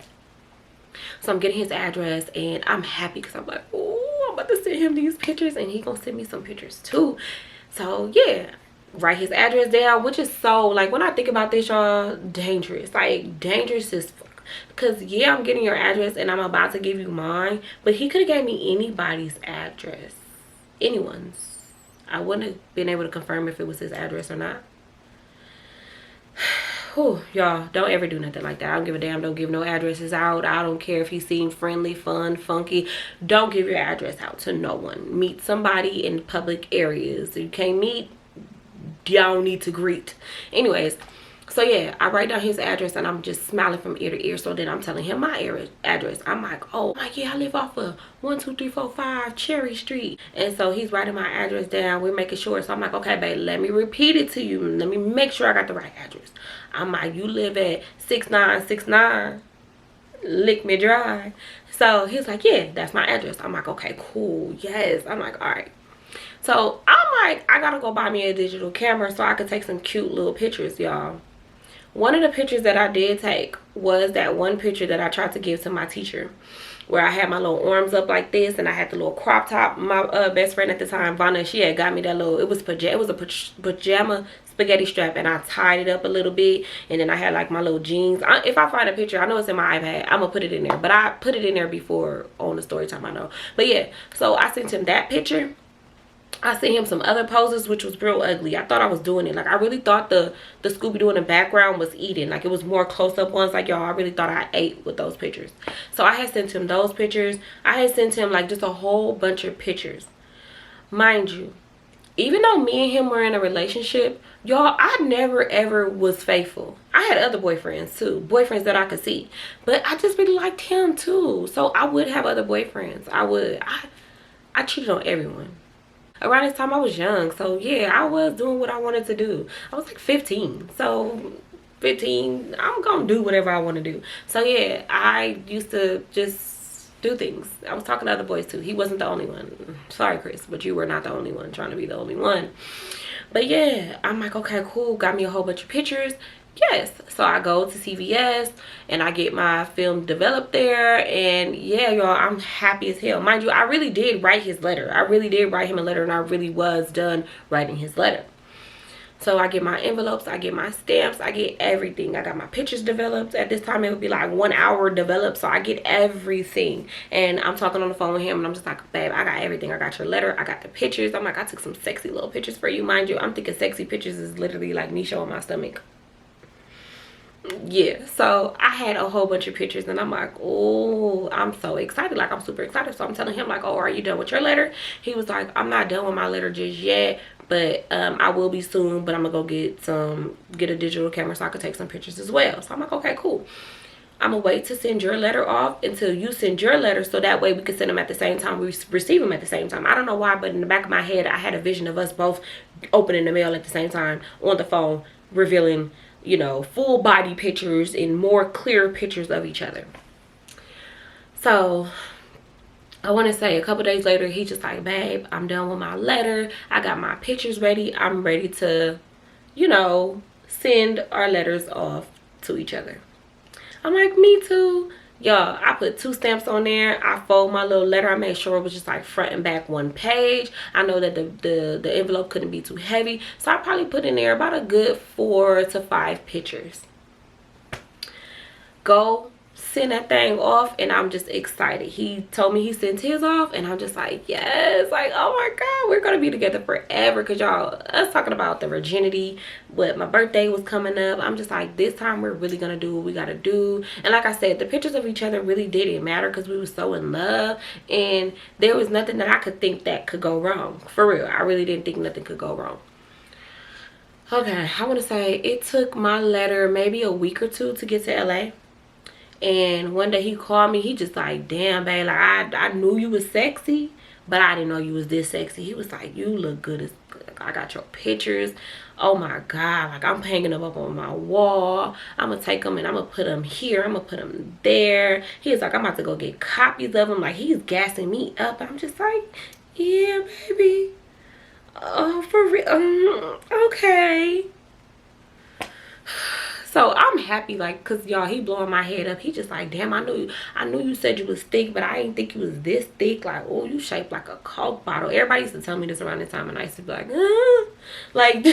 So I'm getting his address and I'm happy because I'm like, oh, I'm about to send him these pictures and he gonna send me some pictures too. So yeah, write his address down, which is so, like, when I think about this, y'all, dangerous. Like, dangerous as fuck. Because yeah, I'm getting your address and I'm about to give you mine, but he could have gave me anybody's address. Anyone's. I wouldn't have been able to confirm if it was his address or not. Whew, y'all, don't ever do nothing like that. I don't give a damn. Don't give no addresses out. I don't care if he seemed friendly, fun, funky. Don't give your address out to no one. Meet somebody in public areas. You can't meet, y'all need to greet. Anyways, so yeah, I write down his address and I'm just smiling from ear to ear. So then I'm telling him my address. I'm like, oh, yeah, I live off of 12345 Cherry Street. And so he's writing my address down. We're making sure. So I'm like, okay, babe, let me repeat it to you. Let me make sure I got the right address. I'm like, you live at 6969 Lick Me Dry. So he's like, yeah, that's my address. I'm like, okay, cool. Yes. I'm like, all right. So I'm like, I gotta go buy me a digital camera so I could take some cute little pictures, y'all. One of the pictures that I did take was that one picture that I tried to give to my teacher, where I had my little arms up like this and I had the little crop top. My best friend at the time, Vanna, she had got me that little, it was a pajama spaghetti strap, and I tied it up a little bit, and then I had like my little jeans. If I find a picture, I know it's in my iPad, I'm gonna put it in there, but I put it in there before on the story time, I know. But yeah, so I sent him that picture. I sent him some other poses, which was real ugly. I thought I was doing it. Like, I really thought the Scooby-Doo in the background was eating. Like, it was more close-up ones. Like, y'all, I really thought I ate with those pictures. So I had sent him those pictures. I had sent him, like, just a whole bunch of pictures. Mind you, even though me and him were in a relationship, y'all, I never, ever was faithful. I had other boyfriends, too. Boyfriends that I could see. But I just really liked him, too. So I would have other boyfriends. I would. I cheated on everyone. Around this time I was young, so yeah, I was doing what I wanted to do. I was like 15, so 15, I'm gonna do whatever I want to do. So yeah, I used to just do things. I was talking to other boys too. He wasn't the only one. Sorry, Chris, but you were not the only one trying to be the only one. But yeah, I'm like, okay, cool, got me a whole bunch of pictures. Yes, so I go to CVS and I get my film developed there, and yeah, y'all, I'm happy as hell. Mind you, I really did write his letter. I really did write him a letter, and I really was done writing his letter. So I get my envelopes, I get my stamps, I get everything. I got my pictures developed. At this time it would be like 1 hour developed, so I get everything. And I'm talking on the phone with him and I'm just like, babe, I got everything. I got your letter, I got the pictures. I'm like, I took some sexy little pictures for you. Mind you, I'm thinking sexy pictures is literally like me showing my stomach. yeah, so I had a whole bunch of pictures and I'm like, oh, I'm so excited. Like, I'm super excited. So I'm telling him like, oh, are you done with your letter? He was like, I'm not done with my letter just yet, but I will be soon. But I'm gonna go get a digital camera so I can take some pictures as well. So I'm like, okay, cool. I'm gonna wait to send your letter off until you send your letter, so that way we can send them at the same time, we receive them at the same time. I don't know why, but in the back of my head I had a vision of us both opening the mail at the same time on the phone, revealing, you know, full body pictures and more clear pictures of each other. So I want to say a couple days later, he just like, babe, I'm done with my letter, I got my pictures ready, I'm ready to, you know, send our letters off to each other. I'm like, me too. Y'all, I put 2 stamps on there. I fold my little letter. I made sure it was just like front and back 1 page. I know that the envelope couldn't be too heavy, so I probably put in there about a good 4 to 5 pictures. Go send that thing off, and I'm just excited. He told me he sent his off, and I'm just like, yes, like, oh my god, we're gonna be together forever. Because y'all, us talking about the virginity, but my birthday was coming up, I'm just like, this time we're really gonna do what we gotta do. And like I said, the pictures of each other really didn't matter because we were so in love, and there was nothing that I could think that could go wrong. For real, I really didn't think nothing could go wrong. Okay, I want to say it took my letter maybe a week or 2 to get to LA. And one day he called me. He just like, damn, babe, like I knew you was sexy, but I didn't know you was this sexy. He was like, you look good as, I got your pictures. Oh my god, like I'm hanging them up on my wall. I'm gonna take them and I'm gonna put them here, I'm gonna put them there. He was like, I'm about to go get copies of them. Like, he's gassing me up. I'm just like, yeah, baby, oh, for real, okay. So I'm happy, like, cause y'all, he blowing my head up. He just like, damn, I knew you said you was thick, but I didn't think you was this thick. Like, oh, you shaped like a Coke bottle. Everybody used to tell me this around this time, and I used to be like, like,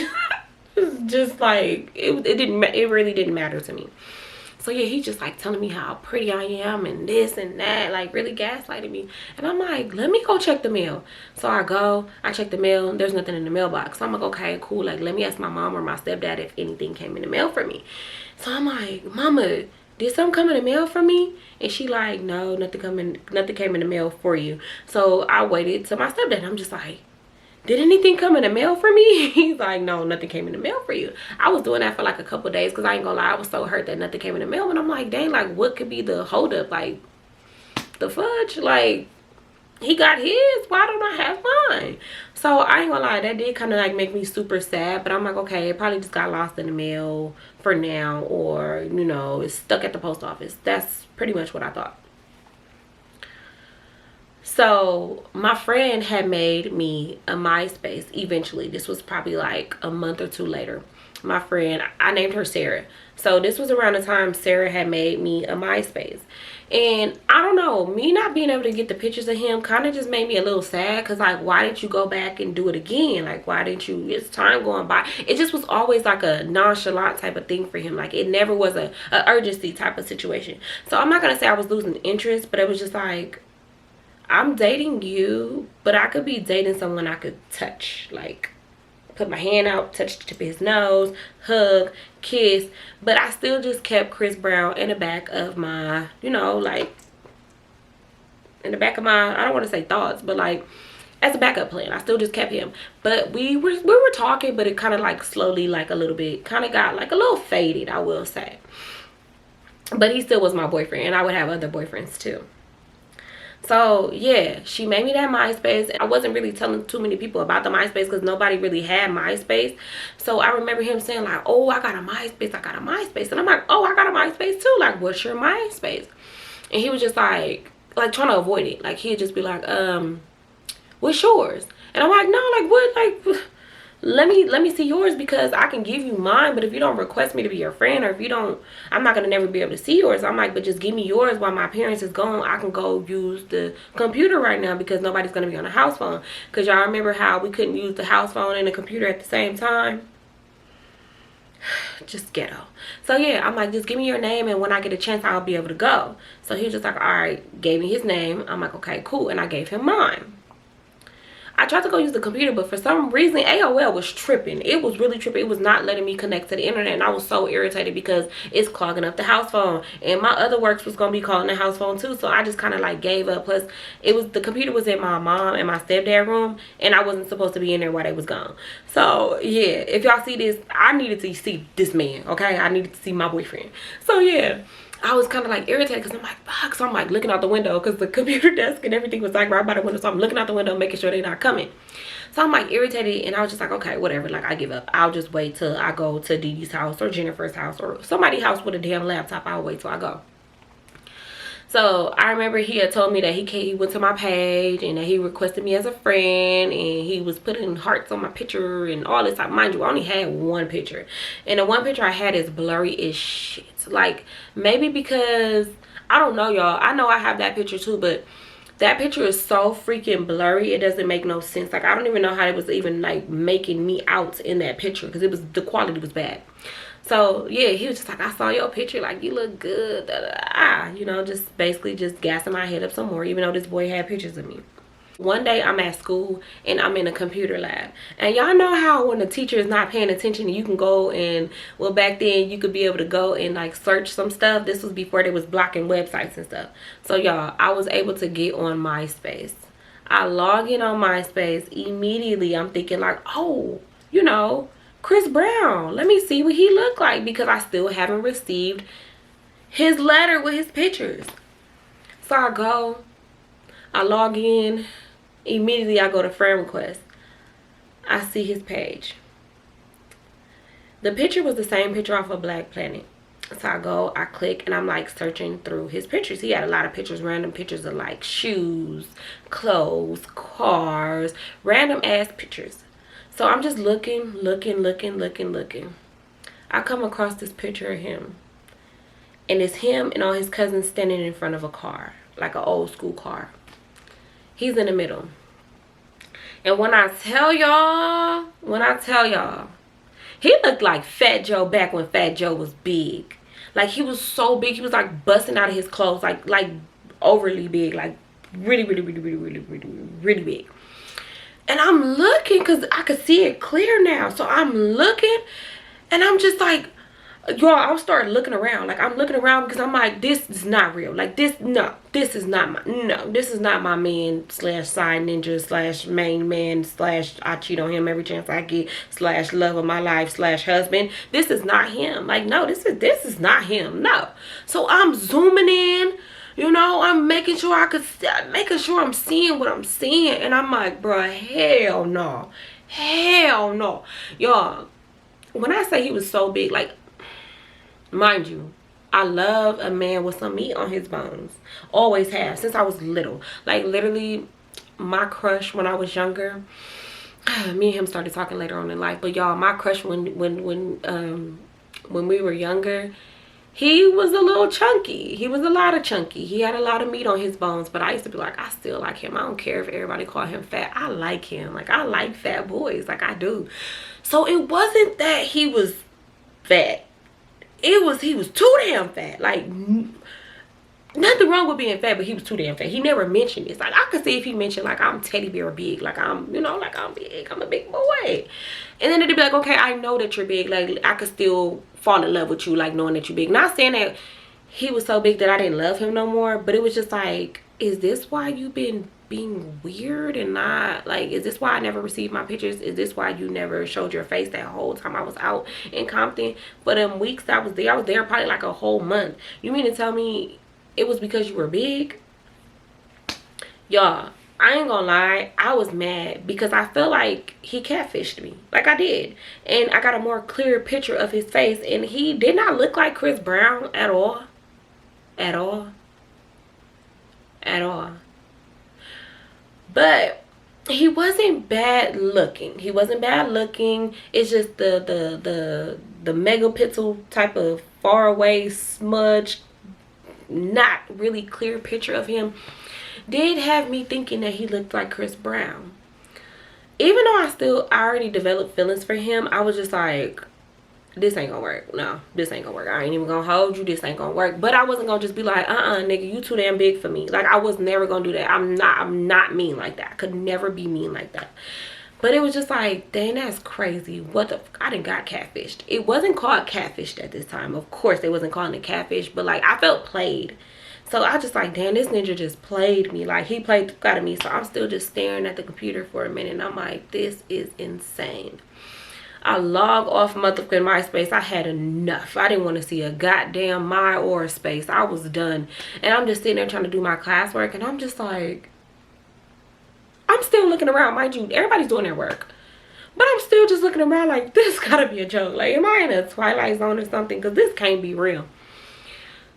just like it really didn't matter to me. So yeah, he just like telling me how pretty I am and this and that, like really gaslighting me. And I'm like, let me go check the mail. So I go, I check the mail, there's nothing in the mailbox. So I'm like, okay, cool, like let me ask my mom or my stepdad if anything came in the mail for me. So I'm like, mama, did something come in the mail for me? And she like, no, nothing came in the mail for you. So I waited till my stepdad. I'm just like, did anything come in the mail for me? He's like, no, nothing came in the mail for you. I was doing that for like a couple days because I ain't gonna lie, I was so hurt that nothing came in the mail. And I'm like, dang, like what could be the holdup? Like, the fudge, like he got his, why don't I have mine? So I ain't gonna lie, that did kind of like make me super sad. But I'm like, okay, it probably just got lost in the mail for now, or you know, it's stuck at the post office. That's pretty much what I thought. So my friend had made me a MySpace eventually. This was probably like a month or 2 later. My friend, I named her Sarah. So this was around the time Sarah had made me a MySpace. And I don't know, me not being able to get the pictures of him kind of just made me a little sad. Because like, why didn't you go back and do it again? Like, why didn't you, it's time going by. It just was always like a nonchalant type of thing for him. Like, it never was a urgency type of situation. So I'm not going to say I was losing interest, but it was just like, I'm dating you, but I could be dating someone I could touch, like put my hand out, touch the tip of his nose, hug, kiss. But I still just kept Chris Brown in the back of my, you know, like in the back of my, I don't want to say thoughts, but like as a backup plan. I still just kept him. But we were talking, but it kind of like slowly, like a little bit, kind of got like a little faded, I will say. But he still was my boyfriend, and I would have other boyfriends too. So yeah, she made me that MySpace. I wasn't really telling too many people about the MySpace because nobody really had MySpace. So I remember him saying like, oh, I got a MySpace, I got a MySpace. And I'm like, oh, I got a MySpace too. Like, what's your MySpace? And he was just like trying to avoid it. Like, he'd just be like, what's yours? And I'm like, no, like what? Like, let me see yours, because I can give you mine, but if you don't request me to be your friend, or if you don't, I'm not gonna never be able to see yours. I'm like, but just give me yours while my parents is gone. I can go use the computer right now because nobody's gonna be on the house phone. Because y'all remember how we couldn't use the house phone and the computer at the same time? Just ghetto. So yeah, I'm like, just give me your name, and when I get a chance, I'll be able to go. So he was just like, all right, gave me his name. I'm like, okay, cool. And I gave him mine. I tried to go use the computer, but for some reason AOL was tripping. It was really tripping. It was not letting me connect to the internet, and I was so irritated because it's clogging up the house phone, and my other works was gonna be calling the house phone too. So I just kind of like gave up. Plus the computer was in my mom and my stepdad room, and I wasn't supposed to be in there while they was gone. So yeah, if y'all see this, I needed to see this man, okay? I needed to see my boyfriend. So yeah, I was kind of like irritated because I'm like, fuck. So I'm like looking out the window because the computer desk and everything was like right by the window. So I'm looking out the window, making sure they're not coming. So I'm like irritated, and I was just like, okay, whatever. Like, I give up. I'll just wait till I go to Dee Dee's house or Jennifer's house or somebody's house with a damn laptop. I'll wait till I go. So I remember he had told me that he went to my page and that he requested me as a friend, and he was putting hearts on my picture and all this. Mind you, I only had one picture, and the one picture I had is blurry as shit. Like, maybe because, I don't know, y'all. I know I have that picture too, but that picture is so freaking blurry. It doesn't make no sense. Like, I don't even know how it was even like making me out in that picture, because the quality was bad. So yeah, he was just like, I saw your picture, like, you look good, da, da, da. You know, just basically just gassing my head up some more, even though this boy had pictures of me. One day I'm at school and I'm in a computer lab, and y'all know how when the teacher is not paying attention, you can go and, well, back then you could be able to go and like search some stuff. This was before they was blocking websites and stuff. So y'all, I was able to get on MySpace. I log in on MySpace. Immediately I'm thinking like, oh, you know, Chris Brown, let me see what he looked like, because I still haven't received his letter with his pictures. So I go, I log in, immediately I go to friend request. I see his page. The picture was the same picture off of Black Planet. So I go, I click, and I'm like searching through his pictures. He had a lot of pictures, random pictures of like shoes, clothes, cars, random ass pictures. So I'm just looking. I come across this picture of him. And it's him and all his cousins standing in front of a car, like an old school car. He's in the middle. And when I tell y'all, he looked like Fat Joe back when Fat Joe was big. Like, he was so big. He was like busting out of his clothes, like overly big, like really big. And I'm looking because I could see it clear now. So I'm looking, and I'm just like, y'all, I'll start looking around. Like, I'm looking around because I'm like, this is not real. Like, this is not my man / side ninja / main man / I cheat on him every chance I get / love of my life / husband. This is not him. Like, no, this is not him. No. So I'm zooming in. You know, I'm making sure I'm seeing what I'm seeing. And I'm like, bruh, hell no. Hell no. Y'all, when I say he was so big, like, mind you, I love a man with some meat on his bones. Always have, since I was little. Like, literally, my crush when I was younger, me and him started talking later on in life. But y'all, my crush when we were younger, he was a little chunky. He was a lot of chunky. He had a lot of meat on his bones. But I used to be like, I still like him. I don't care if everybody call him fat. I like him. Like, I like fat boys. Like, I do. So it wasn't that he was fat. He was too damn fat. Like, nothing wrong with being fat, but he was too damn fat. He never mentioned this. Like, I could see if he mentioned, like, I'm teddy bear big. Like, I'm, you know, like, I'm big. I'm a big boy. And then it'd be like, okay, I know that you're big. Like, I could still fall in love with you, like, knowing that you're big. Not saying that he was so big that I didn't love him no more, but it was just like, is this why you've been being weird and not, like, is this why I never received my pictures? Is this why you never showed your face that whole time I was out in Compton? For them weeks I was there probably like a whole month. You mean to tell me it was because you were big? Y'all, I ain't gonna lie, I was mad because I feel like he catfished me. Like, I did. And I got a more clear picture of his face, and he did not look like Chris Brown at all. At all. At all. But he wasn't bad looking. He wasn't bad looking. It's just the megapixel type of far away smudge, not really clear picture of him did have me thinking that he looked like Chris Brown. Even though I already developed feelings for him, I was just like, this ain't gonna work. No, this ain't gonna work. I ain't even gonna hold you. This ain't gonna work. But I wasn't gonna just be like, nigga, you too damn big for me. Like, I was never gonna do that. I'm not mean like that. I could never be mean like that. But it was just like, dang, that's crazy. What the I done got catfished. It wasn't called catfished at this time. Of course, they wasn't calling it catfish, but like, I felt played. So I just like, damn, this ninja just played me. Like, he played the out of me. So I'm still just staring at the computer for a minute. And I'm like, this is insane. I log off motherfucking MySpace. I had enough. I didn't want to see a goddamn my or a space. I was done. And I'm just sitting there trying to do my classwork. And I'm just like, I'm still looking around. Mind you, everybody's doing their work. But I'm still just looking around like, this gotta be a joke. Like, am I in a Twilight Zone or something? Because this can't be real.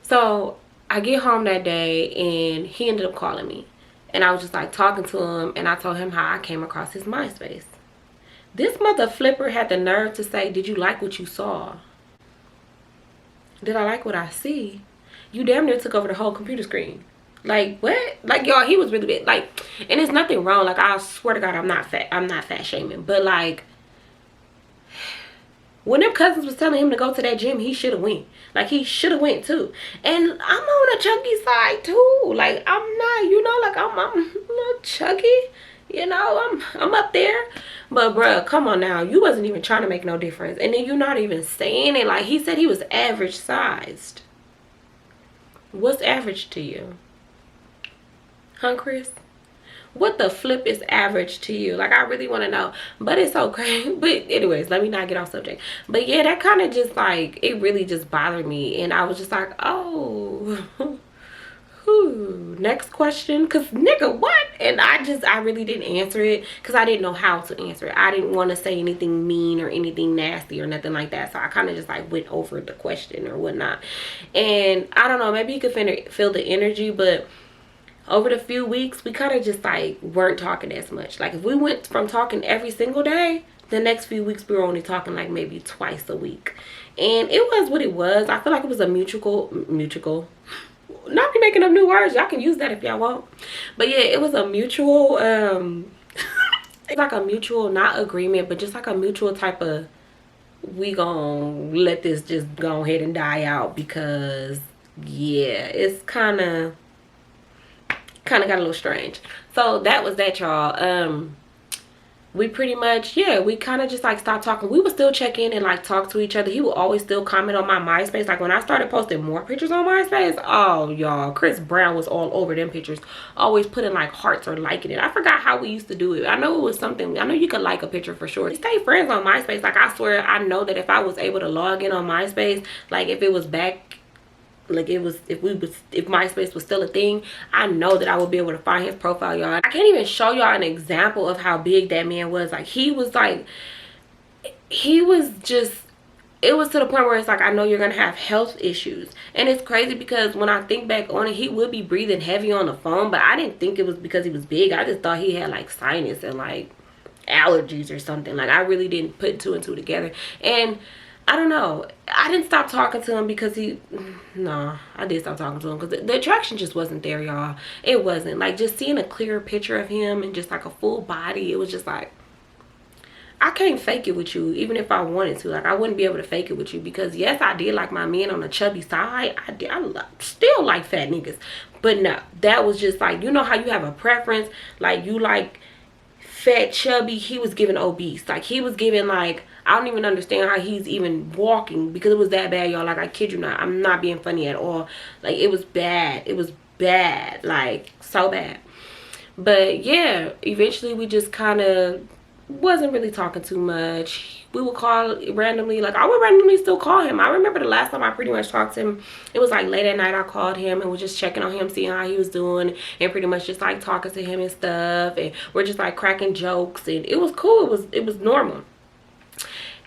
So I get home that day and he ended up calling me. And I was just like talking to him. And I told him how I came across his MySpace. This mother flipper had the nerve to say, did you like what you saw? Did I like what I see? You damn near took over the whole computer screen. Like, what? Like, y'all, he was really big. Like, and there's nothing wrong. Like, I swear to God, I'm not fat shaming. But like, when them cousins was telling him to go to that gym, he should have went. Like, he should have went too. And I'm on a chunky side too. Like, I'm not, you know, like I'm a little chunky. You know, I'm up there. But bruh, come on now. You wasn't even trying to make no difference. And then you're not even saying it. Like, he said he was average sized. What's average to you? Huh, Chris? What the flip is average to you? Like, I really want to know. But it's okay. But anyways, let me not get off subject. But yeah, that kind of just like, it really just bothered me. And I was just like, oh. Next question. Because nigga, what? And I really didn't answer it. Because I didn't know how to answer it. I didn't want to say anything mean or anything nasty or nothing like that. So I kind of just like went over the question or whatnot. And I don't know. Maybe you could feel the energy. But over the few weeks, we kind of just like weren't talking as much. Like, if we went from talking every single day, the next few weeks we were only talking like maybe twice a week. And it was what it was. I feel like it was a mutual, not be making up new words. Y'all can use that if y'all want. But yeah, it was a mutual, it's like a mutual, not agreement, but just like a mutual type of, we gonna let this just go ahead and die out. Because yeah, it's kind of got a little strange. So that was that, y'all. We pretty much, yeah, we kind of just like stopped talking. We would still check in and like talk to each other. He would always still comment on my MySpace. Like, when I started posting more pictures on MySpace, oh y'all, Chris Brown was all over them pictures, always putting like hearts or liking it. I forgot how we used to do it. I know it was something, I know you could like a picture for sure. We stay friends on MySpace. Like, I swear, I know that if I was able to log in on MySpace, like if it was back, like it was, if MySpace was still a thing, I know that I would be able to find his profile, y'all. I can't even show y'all an example of how big that man was. Like, he was just, it was to the point where it's like, I know you're gonna have health issues. And it's crazy because when I think back on it, he would be breathing heavy on the phone, but I didn't think it was because he was big. I just thought he had like sinus and like allergies or something. Like, I really didn't put two and two together. And I don't know. I didn't stop talking to him because I did stop talking to him because the attraction just wasn't there, y'all. It wasn't. Like, just seeing a clearer picture of him and just like a full body, it was just like, I can't fake it with you even if I wanted to. Like, I wouldn't be able to fake it with you because yes, I did like my men on the chubby side. I still like fat niggas. But no, that was just like, you know how you have a preference? Like, you like fat, chubby. He was giving obese. Like, he was giving like, I don't even understand how he's even walking because it was that bad, y'all. Like, I kid you not. I'm not being funny at all. Like, it was bad. It was bad. Like, so bad. But yeah, eventually we just kind of wasn't really talking too much. We would call randomly. Like, I would randomly still call him. I remember the last time I pretty much talked to him, it was like late at night. I called him and was just checking on him, seeing how he was doing, and pretty much just like talking to him and stuff. And we're just like cracking jokes, and it was cool. It was normal.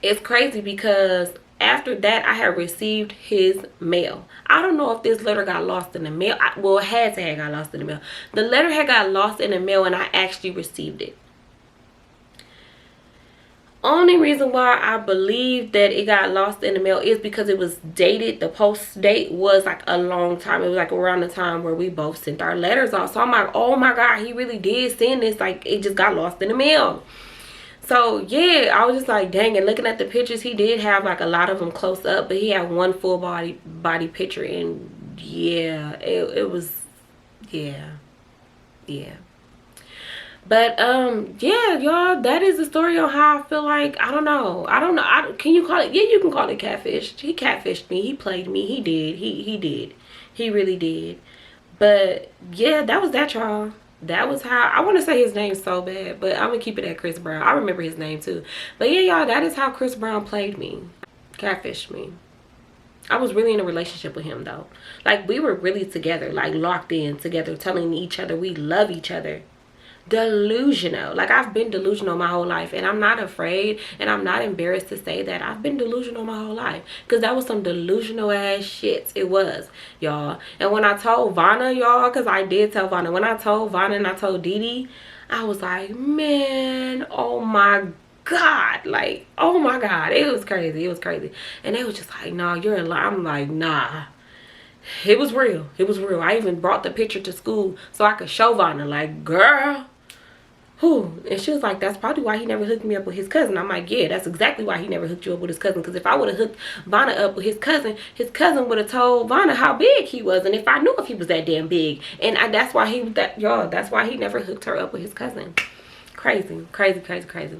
It's crazy because after that, I had received his mail. I don't know if this letter got lost in the mail. Well, it had to have got lost in the mail. The letter had got lost in the mail and I actually received it. Only reason why I believe that it got lost in the mail is because it was dated. The post date was like a long time. It was like around the time where we both sent our letters off. So I'm like, oh my God, he really did send this. Like, it just got lost in the mail. So yeah, I was just like, dang. And looking at the pictures, he did have like a lot of them close up, but he had one full body picture, and yeah, it was, yeah. But yeah, y'all, that is the story on how I feel like, I don't know, can you call it, yeah, you can call it catfish. He catfished me, he played me, he did, he did, he really did. But yeah, that was that, y'all. That was how, I want to say his name so bad, but I'm gonna keep it at Chris Brown. I remember his name too. But yeah, y'all, that is how Chris Brown played me, catfished me. I was really in a relationship with him though. Like, we were really together, like locked in together, telling each other we love each other. Delusional. Like, I've been delusional my whole life, and I'm not afraid and I'm not embarrassed to say that I've been delusional my whole life, because that was some delusional ass shit. It was, y'all. And when I told Vanna, y'all, because I did tell Vanna, when I told Vanna and I told Didi, I was like, man, oh my God, like, oh my God, it was crazy, it was crazy. And they was just like, nah, you're in lie. I'm like, nah, it was real, it was real. I even brought the picture to school so I could show Vanna, like, girl, who? And she was like, that's probably why he never hooked me up with his cousin. I'm like, yeah, that's exactly why he never hooked you up with his cousin. Because if I would have hooked Vanna up with his cousin would have told Vanna how big he was, and if I knew if he was that damn big. And that's why that's why he never hooked her up with his cousin. Crazy, crazy, crazy, crazy.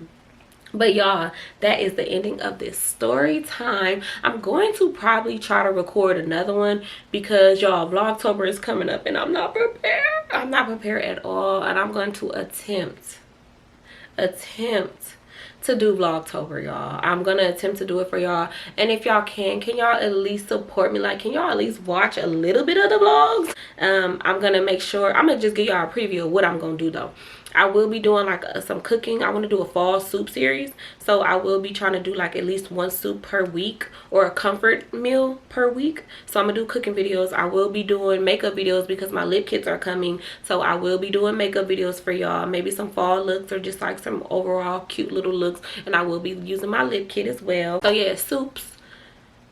But y'all, that is the ending of this story time. I'm going to probably try to record another one, because y'all, Vlogtober is coming up and I'm not prepared. I'm not prepared at all, and I'm going to attempt to do Vlogtober, y'all. I'm gonna attempt to do it for y'all. And if y'all can y'all at least support me? Like, can y'all at least watch a little bit of the vlogs? I'm gonna make sure, I'm gonna just give y'all a preview of what I'm gonna do though. I will be doing like some cooking. I want to do a fall soup series, so I will be trying to do like at least one soup per week, or a comfort meal per week. So I'm gonna do cooking videos. I will be doing makeup videos because my lip kits are coming, so I will be doing makeup videos for y'all. Maybe some fall looks, or just like some overall cute little looks, and I will be using my lip kit as well. So yeah, soups,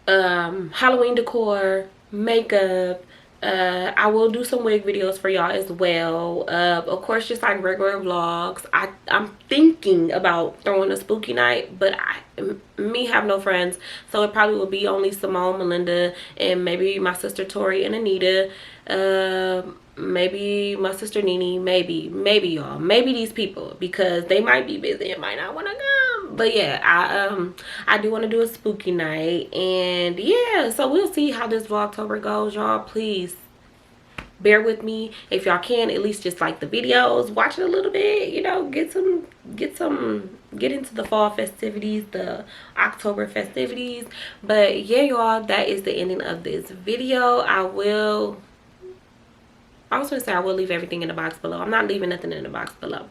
Halloween decor, makeup. I will do some wig videos for y'all as well. Of course, just like regular vlogs. I'm thinking about throwing a spooky night, but me have no friends, so it probably will be only Simone, Melinda, and maybe my sister Tori and Anita. Maybe my sister Nene, maybe y'all, maybe these people, because they might be busy and might not want to come. But yeah, I do want to do a spooky night, and yeah, so we'll see how this Vlogtober goes, y'all. Please bear with me. If y'all can, at least just like the videos, watch it a little bit, you know, get into the fall festivities, the October festivities. But yeah, y'all, that is the ending of this video. I was gonna say I will leave everything in the box below. I'm not leaving nothing in the box below.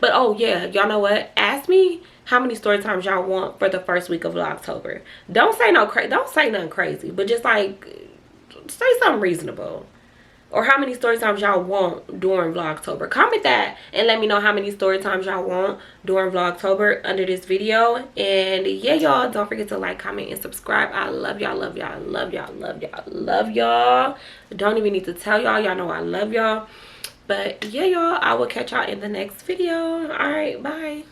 But oh yeah, y'all know what? Ask me how many story times y'all want for the first week of Vlogtober. Don't say nothing crazy, but just like say something reasonable. Or how many story times y'all want during Vlogtober. Comment that and let me know how many story times y'all want during Vlogtober under this video. And yeah, y'all, don't forget to like, comment, and subscribe. I love y'all, love y'all, love y'all, love y'all, love y'all. Don't even need to tell y'all. Y'all know I love y'all. But yeah, y'all, I will catch y'all in the next video. All right, bye.